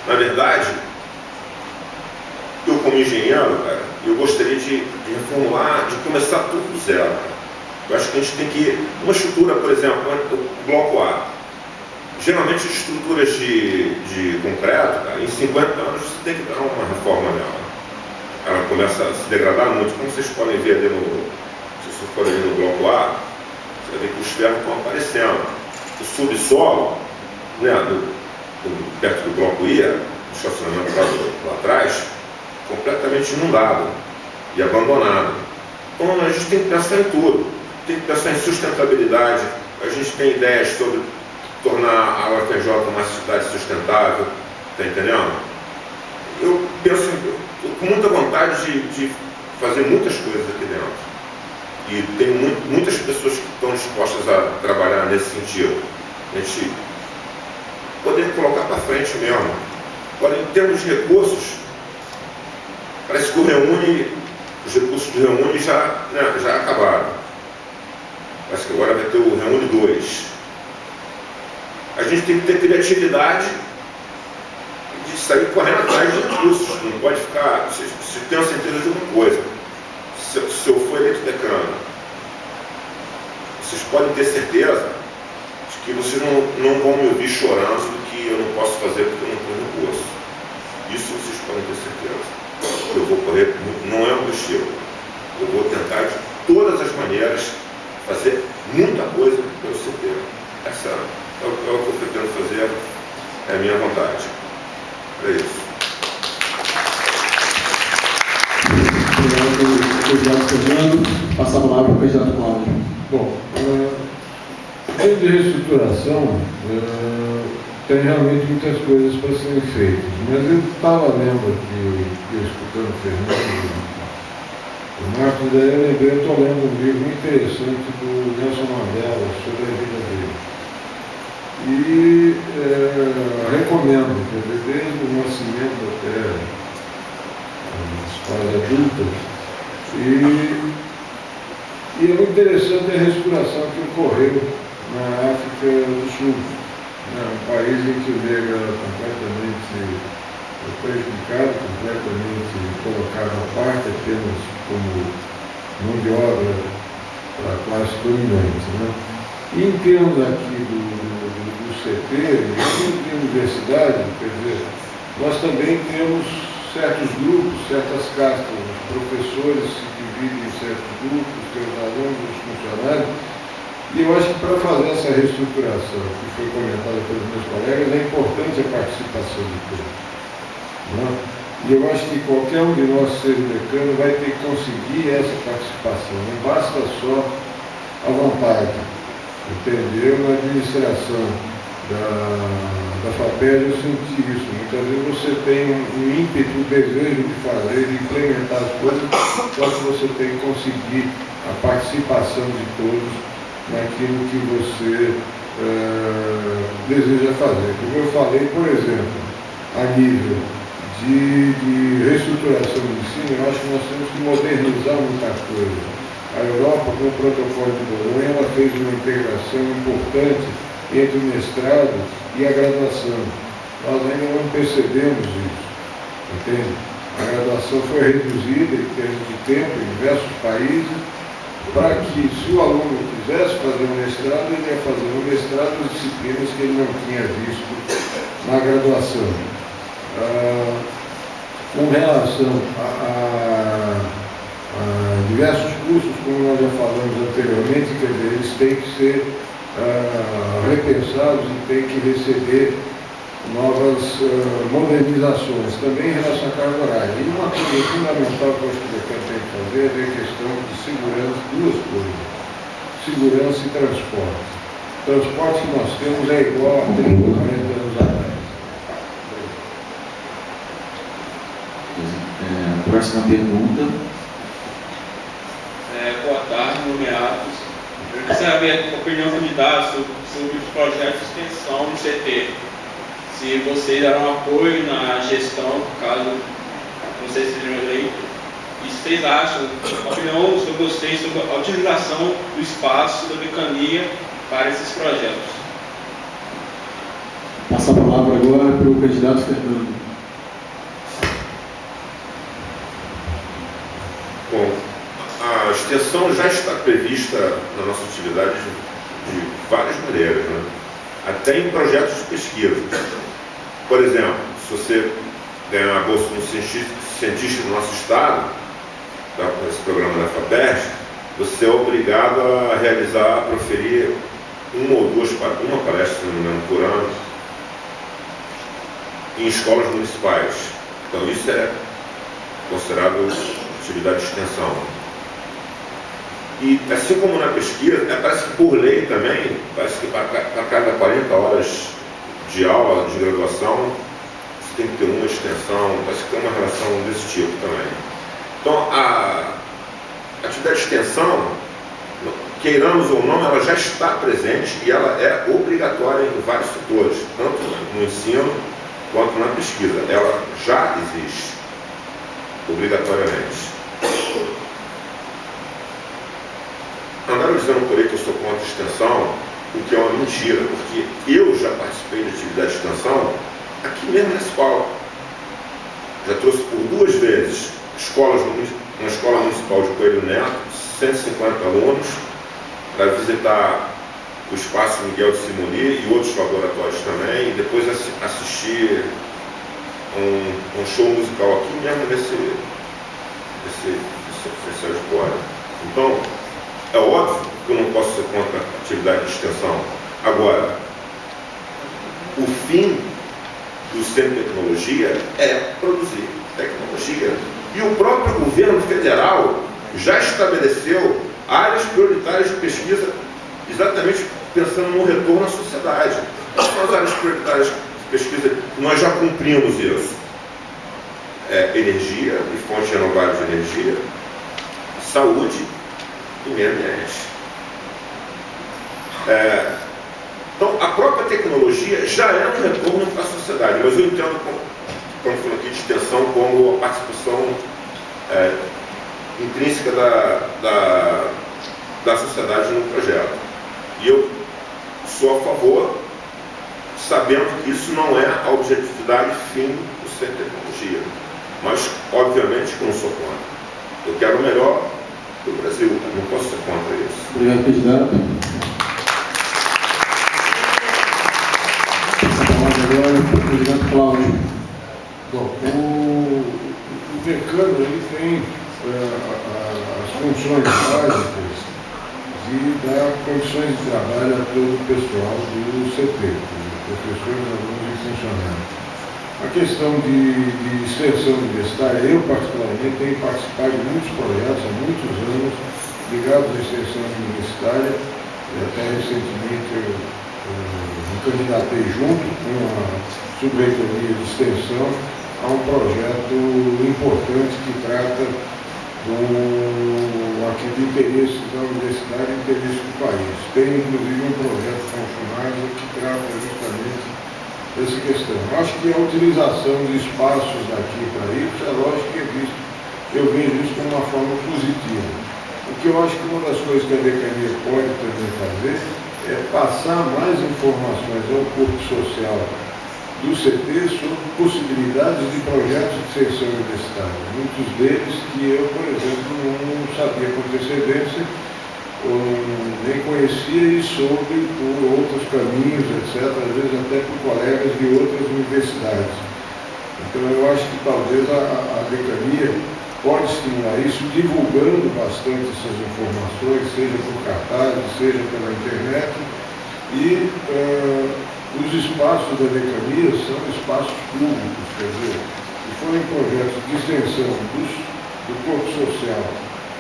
Na verdade, eu como engenheiro, cara, eu gostaria de reformular, de começar tudo do zero. Cara. Eu acho que a gente tem que... Uma estrutura, por exemplo, o bloco A. Geralmente estruturas de concreto, cara, em 50 anos você tem que dar uma reforma nela. Ela começa a se degradar muito, como vocês podem ver ali se vocês forem ali no bloco A, você vai ver que os ferros estão aparecendo. O subsolo, né, perto do bloco I, o estacionamento lá atrás, completamente inundado e abandonado. Então a gente tem que pensar em tudo, tem que pensar em sustentabilidade, a gente tem ideias sobre tornar a UFRJ uma cidade sustentável, está entendendo? Eu penso, com muita vontade de fazer muitas coisas aqui dentro. E tem muitas pessoas que estão dispostas a trabalhar nesse sentido. A gente poder colocar para frente mesmo. Agora, em termos de recursos, parece que os recursos do Reúne já acabaram. Parece que agora vai ter o Reúne 2. A gente tem que ter criatividade de sair correndo atrás de recursos. Não pode ficar... Se tem a certeza de uma coisa, se eu for eleito decano, vocês podem ter certeza de que vocês não vão me ouvir chorando que eu não posso fazer porque eu não tenho recurso. Isso vocês podem ter certeza. Eu vou correr, não é um estilo. Eu vou tentar de todas as maneiras fazer muita coisa pelo CT. Essa é o que eu pretendo fazer, é a minha vontade. É isso. Obrigado, Fernando. Passar a palavra para o candidato Cláudio. Bom, em de reestruturação, tem realmente muitas coisas para serem feitas, mas eu estava lendo aqui, escutando o Fernando, o Marcos, daí eu lembrei, eu estou lendo um livro muito interessante do Nelson Mandela sobre a vida dele. E recomendo, desde o nascimento até as fases adultas. E é muito interessante a reestruturação que ocorreu na África do Sul, né? Um país em que o negro era completamente prejudicado, completamente colocado à parte apenas como mão de obra para a classe dominante. Né? E em termos aqui do CT, de universidade, quer dizer, nós também temos certos grupos, certas castas, os professores se dividem em certos grupos, tem os alunos, os funcionários, e eu acho que para fazer essa reestruturação, que foi comentada pelos meus colegas, é importante a participação de todos. Né? E eu acho que qualquer um de nós, seja decano, vai ter que conseguir essa participação, não basta só a vontade. Entendeu? Na administração da FAPESP eu senti isso. Muitas vezes você tem um ímpeto, um desejo de fazer, de implementar as coisas, só que você tem que conseguir a participação de todos naquilo que você deseja fazer. Como eu falei, por exemplo, a nível de reestruturação do ensino, eu acho que nós temos que modernizar muita coisa. A Europa, com o protocolo de Bolonha, ela fez uma integração importante entre o mestrado e a graduação. Nós ainda não percebemos isso, entende? A graduação foi reduzida em termos de tempo em diversos países, para que, se o aluno quisesse fazer um mestrado, ele ia fazer um mestrado em disciplinas que ele não tinha visto na graduação. Com relação a diversos cursos, como nós já falamos anteriormente, quer dizer, eles têm que ser repensados e têm que receber novas modernizações, também em relação à carga horária. E uma coisa fundamental que eu acho que o decano tem que fazer é a questão de segurança, duas coisas: segurança e transporte. O transporte que nós temos é igual a 30, 40 anos atrás. Próxima pergunta. Boa tarde, nomeados. Eu queria saber a opinião candidato sobre sobre os projetos de extensão no CT. Se vocês deram apoio na gestão, caso vocês sejam eleitos, e se vocês acham, a opinião sobre vocês sobre a utilização do espaço da decania para esses projetos. Passo a palavra agora para o candidato Fernando. Bom, a extensão já está prevista na nossa atividade de várias maneiras, né? Até em projetos de pesquisa. Por exemplo, se você ganhar uma bolsa como cientista do nosso estado, esse programa da FAPESP, você é obrigado a realizar, proferir uma palestra, se não me engano, por ano, em escolas municipais. Então isso é considerado atividade de extensão. E assim como na pesquisa, parece que por lei também, parece que para cada 40 horas de aula, de graduação, você tem que ter uma extensão, parece que tem uma relação desse tipo também. Então, a atividade de extensão, queiramos ou não, ela já está presente e ela é obrigatória em vários setores, tanto no ensino quanto na pesquisa. Ela já existe, obrigatoriamente. Andaram dizendo por aí que eu sou contra a extensão, o que é uma mentira, porque eu já participei de atividade de extensão aqui mesmo na escola. Já trouxe por 2 vezes uma escola municipal de Coelho Neto, 150 alunos, para visitar o Espaço Miguel de Simoni e outros laboratórios também, e depois assistir um show musical aqui mesmo nesse auditório. Então, é óbvio que eu não posso ser contra a atividade de extensão. Agora, o fim do Centro de Tecnologia é produzir tecnologia. E o próprio governo federal já estabeleceu áreas prioritárias de pesquisa, exatamente pensando no retorno à sociedade. Quais são as áreas prioritárias de pesquisa? Nós já cumprimos isso. Energia e fontes renováveis de energia, saúde e meio ambiente. Então, a própria tecnologia já é um retorno para a sociedade, mas eu entendo, estamos falando aqui de extensão, como a participação intrínseca da sociedade no projeto. E eu sou a favor, sabendo que isso não é a objetividade fim do Centro de Tecnologia. Mas, obviamente, que eu não sou contra. Eu quero o melhor do Brasil, eu não posso ser contra isso. Obrigado, candidato. Essa palavra agora para o candidato Cláudio. Bom, o decano ele tem as funções básicas de dar condições de trabalho a todo o pessoal do CT, professores, alunos e funcionários. A questão de extensão universitária, eu particularmente tenho participado de muitos projetos há muitos anos ligados à extensão universitária, e até recentemente eu me candidatei junto com a subreitoria de extensão a um projeto importante que trata aqui do interesse da universidade e do interesse do país. Tem inclusive um projeto funcionário que trata justamente dessa questão. Acho que a utilização de espaços daqui para isso é lógico que eu vejo isso como uma forma positiva. O que eu acho que uma das coisas que a decania pode também fazer é passar mais informações ao corpo social do CT sobre possibilidades de projetos de extensão universitária. Muitos deles que eu, por exemplo, não sabia com antecedência, ou nem conhecia e soube por outros caminhos, etc., às vezes até por colegas de outras universidades. Então eu acho que talvez a decania pode estimular isso, divulgando bastante essas informações, seja por cartazes, seja pela internet, e os espaços da decania são espaços públicos, quer dizer, se forem projetos de extensão do corpo social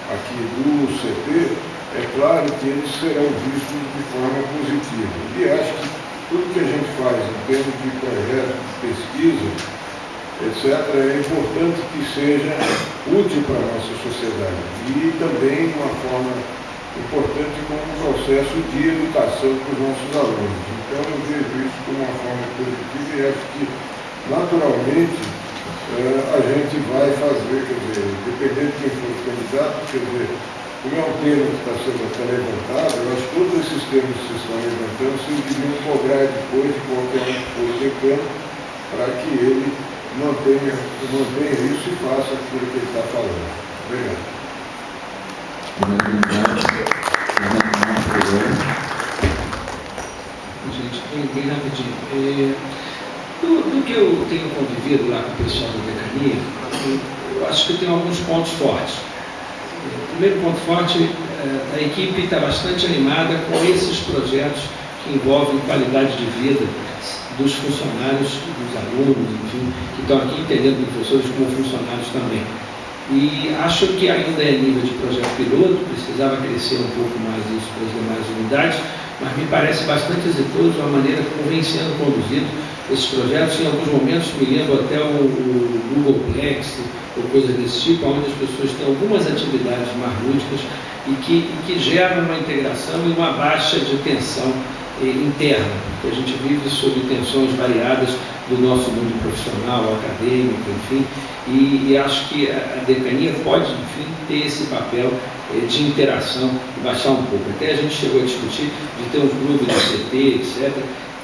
aqui do CT, é claro que eles serão vistos de forma positiva. E acho que tudo que a gente faz em termos de projetos de pesquisa, etc., é importante que seja útil para a nossa sociedade. E também uma forma importante como um processo de educação para os nossos alunos. Então, eu vejo isso como uma forma positiva e acho que, naturalmente, a gente vai fazer, quer dizer, dependendo de quem for o candidato, quer dizer, como é um tema que está sendo até levantado, eu acho que todos esses temas que vocês estão levantando, vocês deveriam cobrar depois de qualquer um que for decano, para que ele mantenha isso e faça aquilo que ele está falando. Obrigado. Gente, bem rapidinho. Do que eu tenho convivido lá com o pessoal da decania, eu acho que tem alguns pontos fortes. O primeiro ponto forte, a equipe está bastante animada com esses projetos que envolvem qualidade de vida dos funcionários, dos alunos, enfim, que estão aqui entendendo professores como funcionários também. E acho que ainda é nível de projeto piloto, precisava crescer um pouco mais isso para as demais unidades, mas me parece bastante exitoso a maneira como vem sendo conduzido esses projetos. Em alguns momentos me lembro até o Googleplex ou coisas desse tipo, onde as pessoas têm algumas atividades mais lúdicas e que geram uma integração e uma baixa de tensão interna, porque a gente vive sob tensões variadas do nosso mundo profissional, acadêmico, enfim, e acho que a decania pode, enfim, ter esse papel de interação e baixar um pouco. Até a gente chegou a discutir de ter um clube de CT, etc.,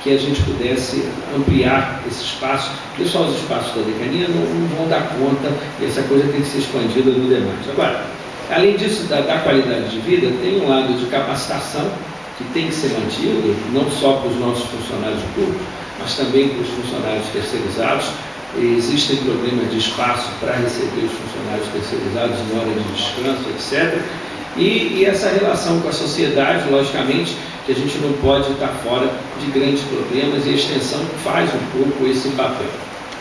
que a gente pudesse ampliar esse espaço, porque só os espaços da decania não vão dar conta, e essa coisa tem que ser expandida no demais. Agora, além disso, da qualidade de vida, tem um lado de capacitação, que tem que ser mantido, não só para os nossos funcionários públicos, mas também para os funcionários terceirizados. Existem problemas de espaço para receber os funcionários terceirizados em hora de descanso, etc. E essa relação com a sociedade, logicamente, que a gente não pode estar fora de grandes problemas, e a extensão faz um pouco esse papel.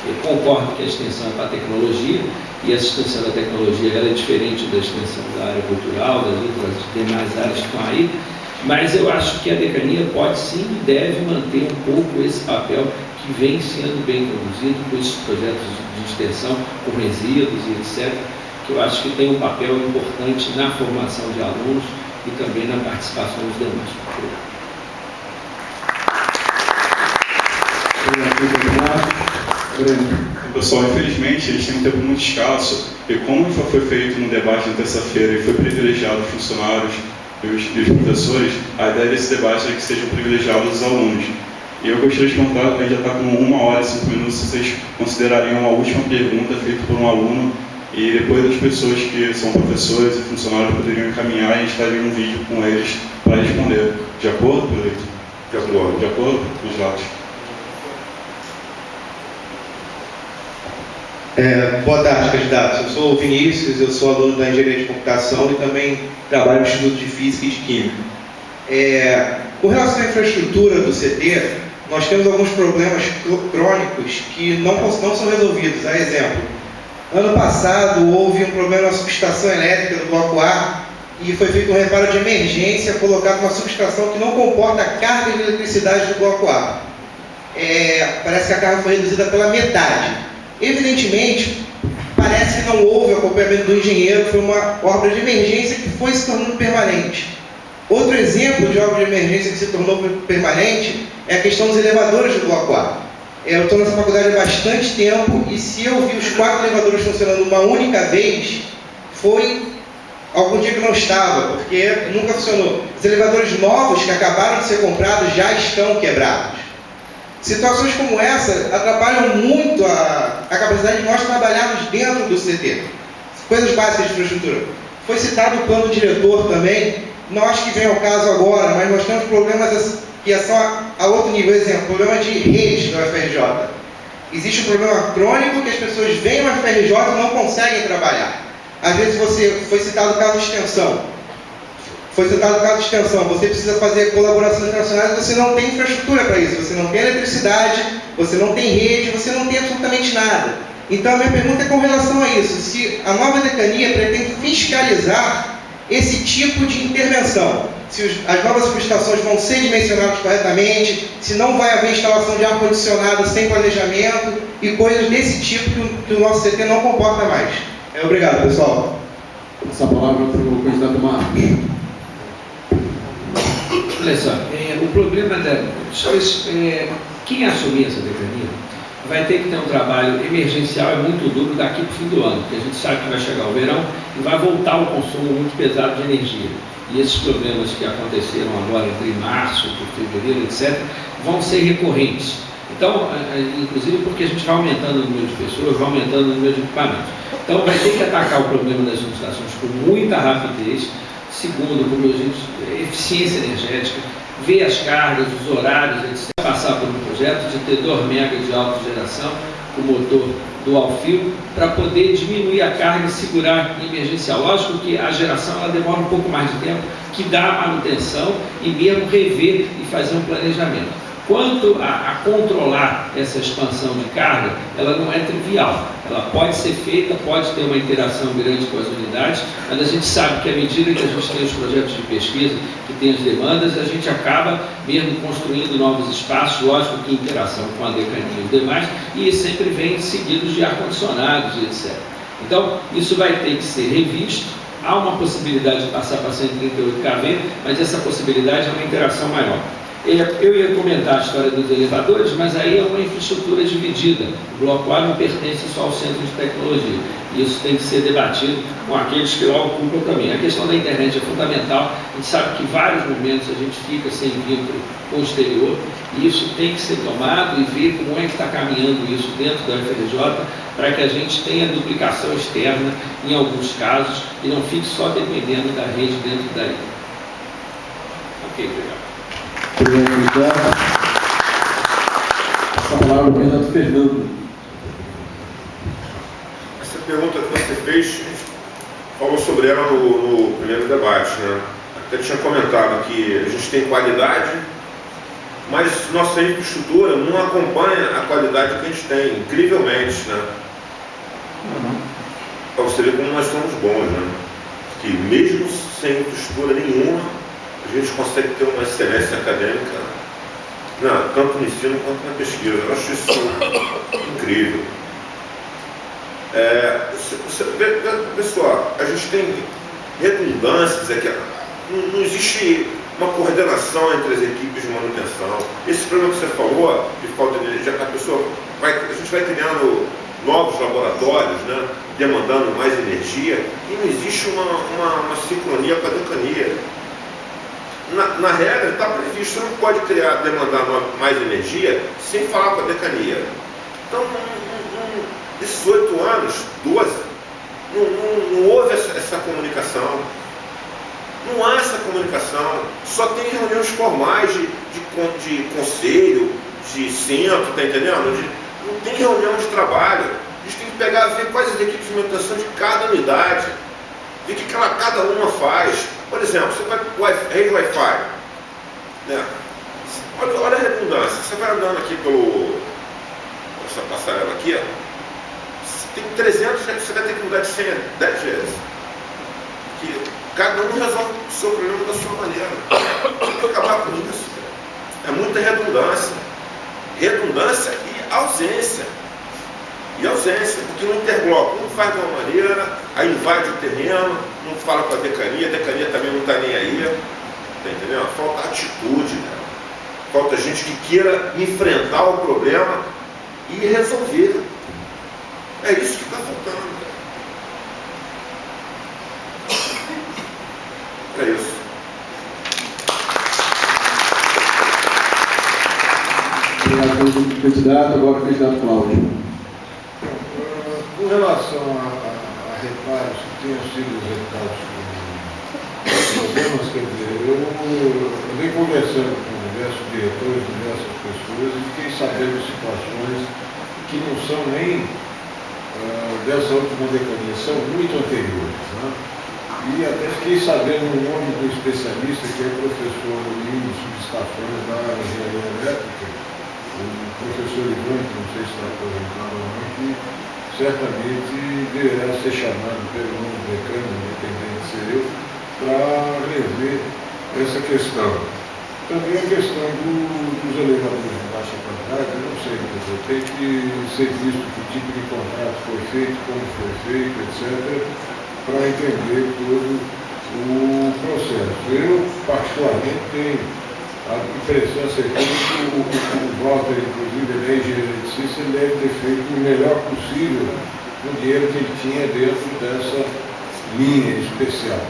Eu concordo que a extensão é para a tecnologia, e essa extensão da tecnologia ela é diferente da extensão da área cultural, das outras demais áreas que estão aí, mas eu acho que a decania pode sim e deve manter um pouco esse papel que vem sendo bem conduzido com esses projetos de extensão, com resíduos e etc., que eu acho que tem um papel importante na formação de alunos e também na participação dos demais. Pessoal, infelizmente, a gente tem um tempo muito escasso, e como já foi feito no debate na terça-feira e foi privilegiado os funcionários e os professores, a ideia desse debate é que sejam privilegiados os alunos. E eu gostaria de perguntar, a gente já está com 1 hora e 5 minutos, se vocês considerariam uma última pergunta feita por um aluno, e depois as pessoas que são professores e funcionários poderiam encaminhar e a gente faria um vídeo com eles para responder. De acordo, prefeito? De acordo. De acordo? Os dados. Boa tarde, candidatos. Eu sou o Vinícius, eu sou aluno da Engenharia de Computação e também trabalho no Instituto de Física e de Química. Com relação à infraestrutura do CT, nós temos alguns problemas crônicos que não são resolvidos. A exemplo, ano passado houve um problema na subestação elétrica do bloco A e foi feito um reparo de emergência, colocado uma subestação que não comporta a carga de eletricidade do bloco A. Parece que a carga foi reduzida pela metade. Evidentemente, parece que não houve acompanhamento do engenheiro, foi uma obra de emergência que foi se tornando permanente. Outro exemplo de obra de emergência que se tornou permanente é a questão dos elevadores do bloco A. Eu estou nessa faculdade há bastante tempo e se eu vi os 4 elevadores funcionando uma única vez, foi algum dia que não estava, porque nunca funcionou. Os elevadores novos que acabaram de ser comprados já estão quebrados. Situações como essa atrapalham muito a capacidade de nós trabalharmos dentro do CT. Coisas básicas de infraestrutura. Foi citado o plano diretor também, não acho que vem ao caso agora, mas nós temos problemas que são a outro nível. Exemplo, problema de rede da UFRJ. Existe um problema crônico que as pessoas vêm na UFRJ e não conseguem trabalhar. Às vezes foi citado o caso de extensão. Você precisa fazer colaborações internacionais e você não tem infraestrutura para isso. Você não tem eletricidade, você não tem rede, você não tem absolutamente nada. Então, a minha pergunta é com relação a isso. Se a nova decania pretende fiscalizar esse tipo de intervenção, se as novas subestações vão ser dimensionadas corretamente, se não vai haver instalação de ar-condicionado sem planejamento e coisas desse tipo que o nosso CT não comporta mais. Obrigado, pessoal. Essa palavra para o candidato Marcos. Olha só, o problema quem assumir essa decania vai ter que ter um trabalho emergencial e muito duro daqui para o fim do ano, porque a gente sabe que vai chegar o verão e vai voltar o consumo muito pesado de energia. E esses problemas que aconteceram agora entre março, fevereiro, etc., vão ser recorrentes. Então, inclusive porque a gente vai aumentando o número de pessoas, vai aumentando o número de equipamentos. Então, vai ter que atacar o problema das subestações com muita rapidez. Segundo, como eu disse, eficiência energética, ver as cargas, os horários, etc. Passar por um projeto de ter 2 megas de autogeração com motor dual fio para poder diminuir a carga e segurar em emergencial. Lógico que a geração ela demora um pouco mais de tempo, que dá a manutenção e mesmo rever e fazer um planejamento. Quanto a controlar essa expansão de carga, ela não é trivial. Ela pode ser feita, pode ter uma interação grande com as unidades, mas a gente sabe que à medida que a gente tem os projetos de pesquisa, que tem as demandas, a gente acaba mesmo construindo novos espaços, lógico que em interação com a decania e os demais, e sempre vem seguidos de ar-condicionados e etc. Então, isso vai ter que ser revisto. Há uma possibilidade de passar para 138 kV, mas essa possibilidade é uma interação maior. Eu ia comentar a história dos elevadores, mas aí é uma infraestrutura dividida. O bloco A não pertence só ao centro de tecnologia. Isso tem que ser debatido com aqueles que lá ocupam também. A questão da internet é fundamental. A gente sabe que em vários momentos a gente fica sem vínculo com o exterior, e isso tem que ser tomado e ver como é que está caminhando isso dentro da UFRJ, para que a gente tenha duplicação externa em alguns casos e não fique só dependendo da rede dentro da ilha. Ok, obrigado. Essa palavra é do Fernando. Essa pergunta que você fez, a gente falou sobre ela no primeiro debate, né? Até tinha comentado que a gente tem qualidade, mas nossa infraestrutura não acompanha a qualidade que a gente tem, incrivelmente, né? Para você ver como nós somos bons, né? Que mesmo sem infraestrutura nenhuma, a gente consegue ter uma excelência acadêmica, tanto no ensino quanto na pesquisa. Eu acho isso incrível. Pessoal, a gente tem redundâncias aqui. Não existe uma coordenação entre as equipes de manutenção. Esse problema que você falou, de falta de energia, a gente vai criando novos laboratórios, né, demandando mais energia, e não existe uma sincronia com a decania. Na regra está previsto, você não pode demandar mais energia sem falar com a decania. Então, nesses 8 anos, 12, não houve essa comunicação. Não há essa comunicação. Só tem reuniões formais de conselho, de centro, está entendendo? Não tem reunião de trabalho. A gente tem que ver quais as equipes de manutenção de cada unidade, ver o que cada uma faz. Por exemplo, você vai rede Wi-Fi, né? Olha a redundância. Você vai andando aqui essa passarela aqui, ó, tem 300, você vai ter que mudar de senha 10 vezes. Que cada um resolve o seu problema da sua maneira. Tem que acabar com isso. É muita redundância. Redundância e ausência. Porque no interbloco um faz de uma maneira, aí invade o terreno, não fala com a decania também não está nem aí. Tá entendendo? Falta atitude, cara. Falta gente que queira enfrentar o problema e resolver. É isso que está faltando. É isso. Obrigado, candidato. Agora o candidato Cláudio. Com relação a reparos que tenham sido executados com problemas, quer dizer, eu venho conversando com diversos diretores, diversas pessoas, e fiquei sabendo de situações que não são nem dessa última decania, são muito anteriores, né? E até fiquei sabendo o nome do especialista, que é o professor Lino Subestações da Engenharia Elétrica, o professor Ivan, que não sei se está aposentado ou não, que certamente deverá ser chamado pelo novo decano, independente de ser eu, para rever essa questão. Também a questão dos elevadores de baixa qualidade, eu não sei, tem que ser visto que tipo de contrato foi feito, como foi feito, etc., para entender todo o processo. Eu, particularmente, tenho A impressão seria que o Walter, inclusive, ele é engenheiro eletricista, ele deve ter feito o melhor possível com o dinheiro que ele tinha dentro dessa linha especial.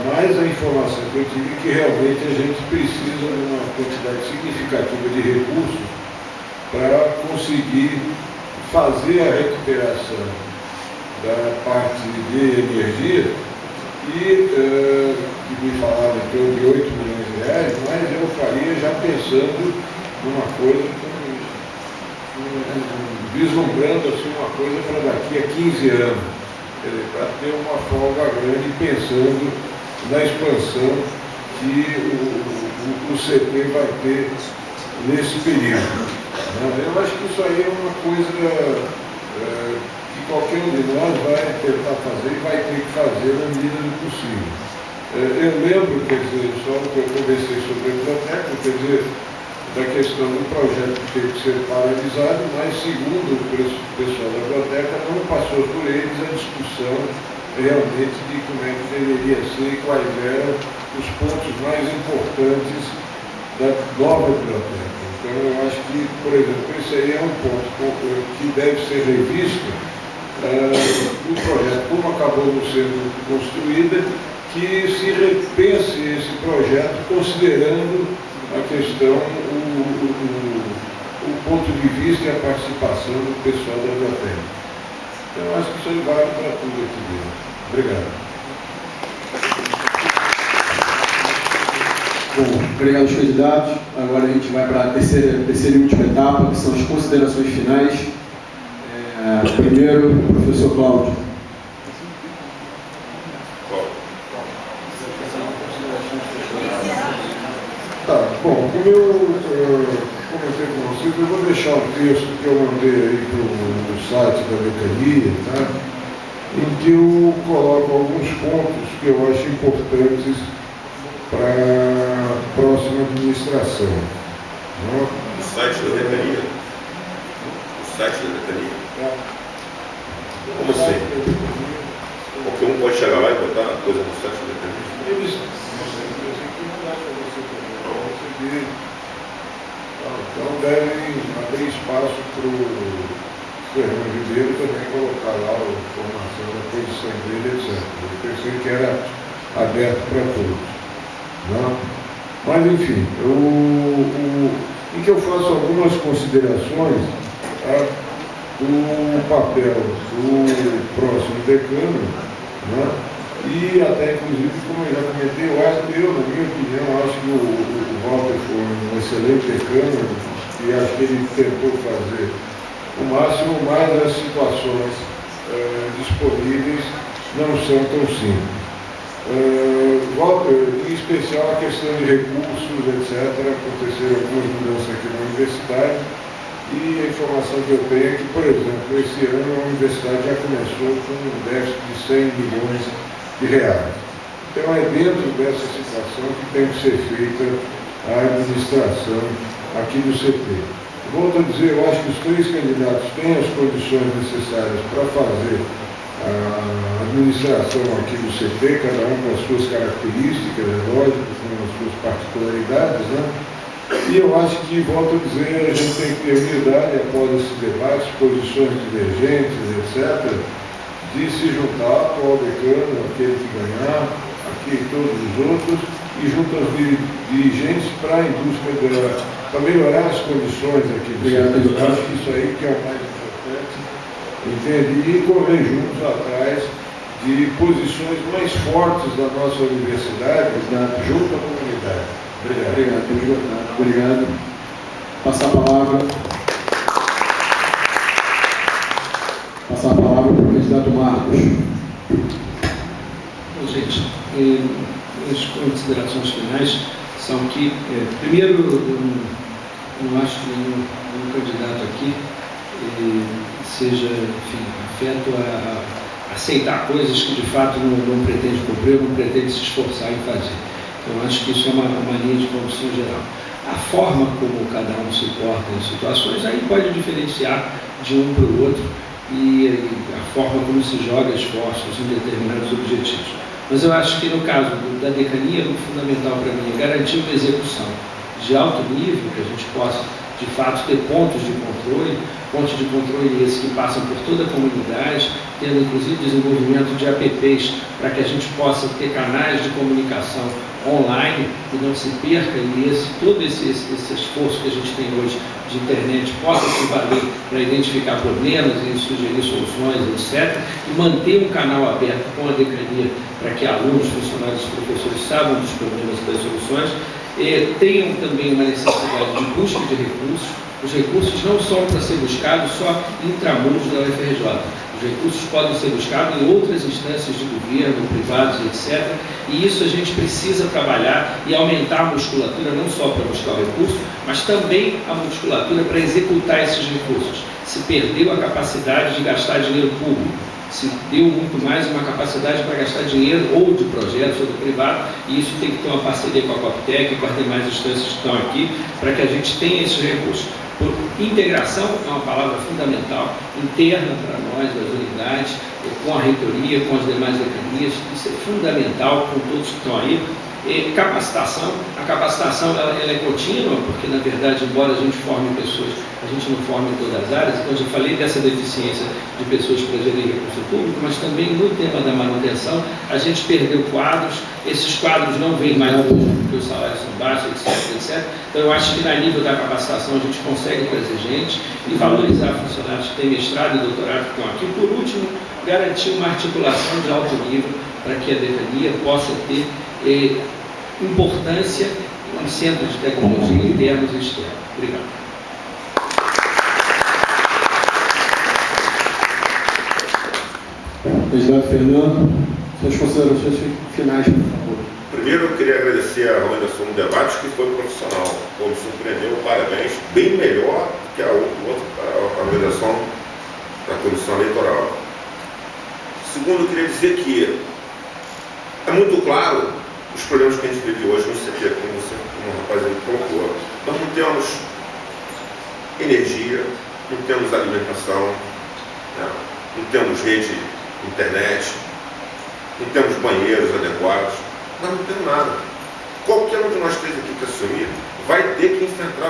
Mas a informação que eu tive é que realmente a gente precisa de uma quantidade significativa de recursos para conseguir fazer a recuperação da parte de energia e me falaram em torno de 8 milhões de reais, mas eu faria já pensando numa coisa, vislumbrando assim, uma coisa para daqui a 15 anos, para ter uma folga grande pensando na expansão que o CT vai ter nesse período. Eu acho que isso aí é uma coisa que qualquer um de nós vai tentar fazer e vai ter que fazer na medida do possível. Eu lembro, quer dizer, só que eu conversei sobre a biblioteca, quer dizer, da questão do projeto que teve que ser paralisado, mas segundo o pessoal da biblioteca, não passou por eles a discussão realmente de como é que deveria ser e quais eram os pontos mais importantes da nova biblioteca. Então, eu acho que, por exemplo, esse aí é um ponto que deve ser revisto no projeto, como acabou não sendo construída, que se repense esse projeto considerando a questão, o ponto de vista e a participação do pessoal da biblioteca. Então, eu acho que isso aí vale para tudo aqui dentro. Obrigado. Bom, obrigado aos candidatos. Agora a gente vai para a terceira e última etapa, que são as considerações finais. Primeiro, o professor Cláudio. Tá, bom, como eu comentei com vocês, eu vou deixar um texto que eu mandei aí no site da Decania, tá? Em que eu coloco alguns pontos que eu acho importantes para a próxima administração. O site da Decania? O site da Decania? Como assim? Qualquer um pode chegar lá e botar a coisa no site da Decania? Então devem abrir espaço para o Fernando Ribeiro também colocar lá a informação da posição dele, etc. Eu pensei que era aberto para todos. Não? Mas, enfim, em que eu faço algumas considerações do papel do próximo decano, né? E até, inclusive, como eu já comentei, na minha opinião, acho que o Walter foi um excelente decano e acho que ele tentou fazer o máximo, mas as situações disponíveis não são tão simples. Em especial a questão de recursos, etc. Aconteceram algumas mudanças aqui na universidade e a informação que eu tenho é que, por exemplo, esse ano a universidade já começou com um déficit de 100 milhões de reais. Então é dentro dessa situação que tem que ser feita a administração aqui do CT. Volto a dizer, eu acho que os três candidatos têm as condições necessárias para fazer a administração aqui do CT, cada um com as suas características, é lógico, com as suas particularidades, né? E eu acho que, volto a dizer, a gente tem que ter humildade após esses debates, posições divergentes, etc., de se juntar ao atual decano, aquele que ganhar, aqui e todos os outros, e junto aos dirigentes para a indústria, para melhorar as condições aqui do setor. Eu acho que isso aí que é o mais importante, entende? E correr juntos atrás de posições mais fortes da nossa universidade, junto à comunidade. Obrigado. Obrigado. Passar a palavra para o candidato Marcos. Bom, gente, as considerações finais são que, primeiro, eu não acho que nenhum candidato aqui seja, enfim, afeto a aceitar coisas que de fato não pretende cumprir, não pretende se esforçar em fazer. Então, acho que isso é uma linha de condução geral. A forma como cada um se porta em situações aí pode diferenciar de um para o outro e a forma como se joga esforços em determinados objetivos. Mas eu acho que no caso da decania, o fundamental para mim é garantir uma execução. de alto nível, que a gente possa, de fato, ter pontos de controle esses que passam por toda a comunidade, tendo inclusive desenvolvimento de apps para que a gente possa ter canais de comunicação online e não se perca, e todo esse esforço que a gente tem hoje de internet possa se valer para identificar problemas e sugerir soluções, etc. E manter um canal aberto com a decania para que alunos, funcionários e professores saibam dos problemas e das soluções. Tenham também uma necessidade de busca de recursos. Os recursos não são para ser buscados só intramuros da UFRJ. Os recursos podem ser buscados em outras instâncias de governo, privados, etc. E isso a gente precisa trabalhar e aumentar a musculatura, não só para buscar o recurso, mas também a musculatura para executar esses recursos. Se perdeu a capacidade de gastar dinheiro público, se deu muito mais uma capacidade para gastar dinheiro ou de projetos ou do privado, e isso tem que ter uma parceria com a Coptec, com as demais instâncias que estão aqui, para que a gente tenha esses recursos. Por integração é uma palavra fundamental, interna para nós, das unidades, com a reitoria, com as demais decanias, isso é fundamental com todos que estão aí. Capacitação, a capacitação ela é contínua, porque na verdade, embora a gente forme pessoas, a gente não forma em todas as áreas. Então eu já falei dessa deficiência de pessoas para gerir recurso público, mas também no tema da manutenção a gente perdeu quadros, esses quadros não vêm mais hoje porque os salários são baixos, etc. Então eu acho que na nível da capacitação a gente consegue trazer gente e valorizar funcionários que têm mestrado e doutorado que estão aqui. Por último, garantir uma articulação de alto nível para que a decania possa ter importância em centros de tecnologia internos e externos. Obrigado. Candidato Fernando, suas considerações finais, por favor. Primeiro, eu queria agradecer a organização do debate, que foi profissional. Me surpreendeu, parabéns, bem melhor que a organização da comissão eleitoral. Segundo, eu queria dizer que é muito claro os problemas que a gente vive hoje no CT, como o rapaz aí colocou. Nós não temos energia, não temos alimentação, né? Não temos rede, internet, não temos banheiros adequados, nós não temos nada. Qualquer um de nós três aqui que assumir vai ter que enfrentar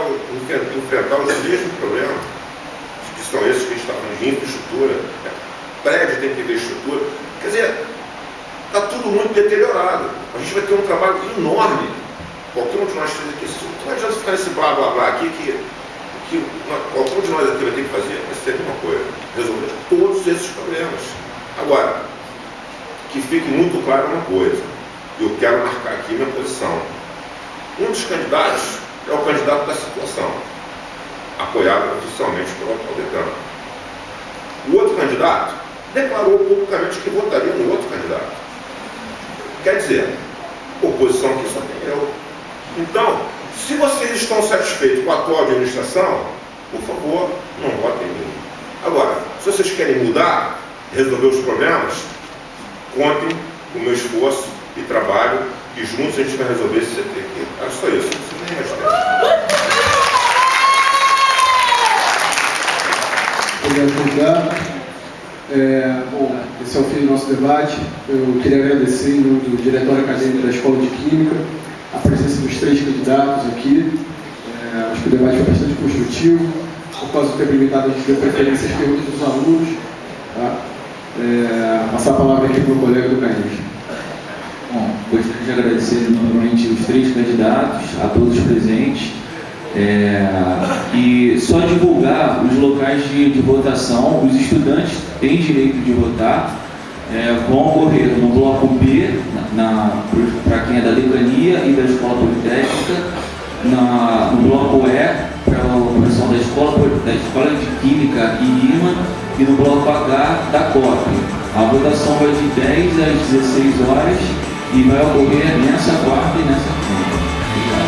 os mesmos problemas, que são esses que a gente está falando de infraestrutura, né? Prédio tem que ter estrutura. Quer dizer, está tudo muito deteriorado. A gente vai ter um trabalho enorme. Qualquer um de nós três aqui, não adianta ficar nesse blá blá blá aqui, que qualquer um de nós aqui vai ter que fazer, vai ser a mesma coisa, resolver todos esses problemas. Agora, que fique muito claro uma coisa, eu quero marcar aqui minha posição. Um dos candidatos é o candidato da situação, apoiado oficialmente pelo atual decano. O outro candidato declarou publicamente que votaria no outro candidato. Quer dizer, oposição aqui só tem eu. Então, se vocês estão satisfeitos com a atual administração, por favor, não votem em mim. Agora, se vocês querem mudar, resolver os problemas, contem com o meu esforço e trabalho, e juntos a gente vai resolver esse CT aqui. É só isso, não precisa nem mais tempo. Obrigado, candidato. Bom, esse é o fim do nosso debate. Eu queria agradecer em nome do Diretório Acadêmico da Escola de Química a presença dos três candidatos aqui. Acho que o debate foi bastante construtivo. Por causa do tempo limitado, a gente deu preferência às perguntas dos alunos. Tá? Passar a palavra aqui para o colega do CANIS. Bom, gostaria de agradecer novamente os três candidatos, a todos os presentes. E só divulgar os locais de votação. Os estudantes têm direito de votar, vão ocorrer no bloco B, para quem é da decania e da escola politécnica, no bloco E, para a pessoal da escola de química e IMA, e no bloco H da COP. A votação vai de 10 às 16 horas e vai ocorrer nessa quarta e nessa quinta. Obrigado.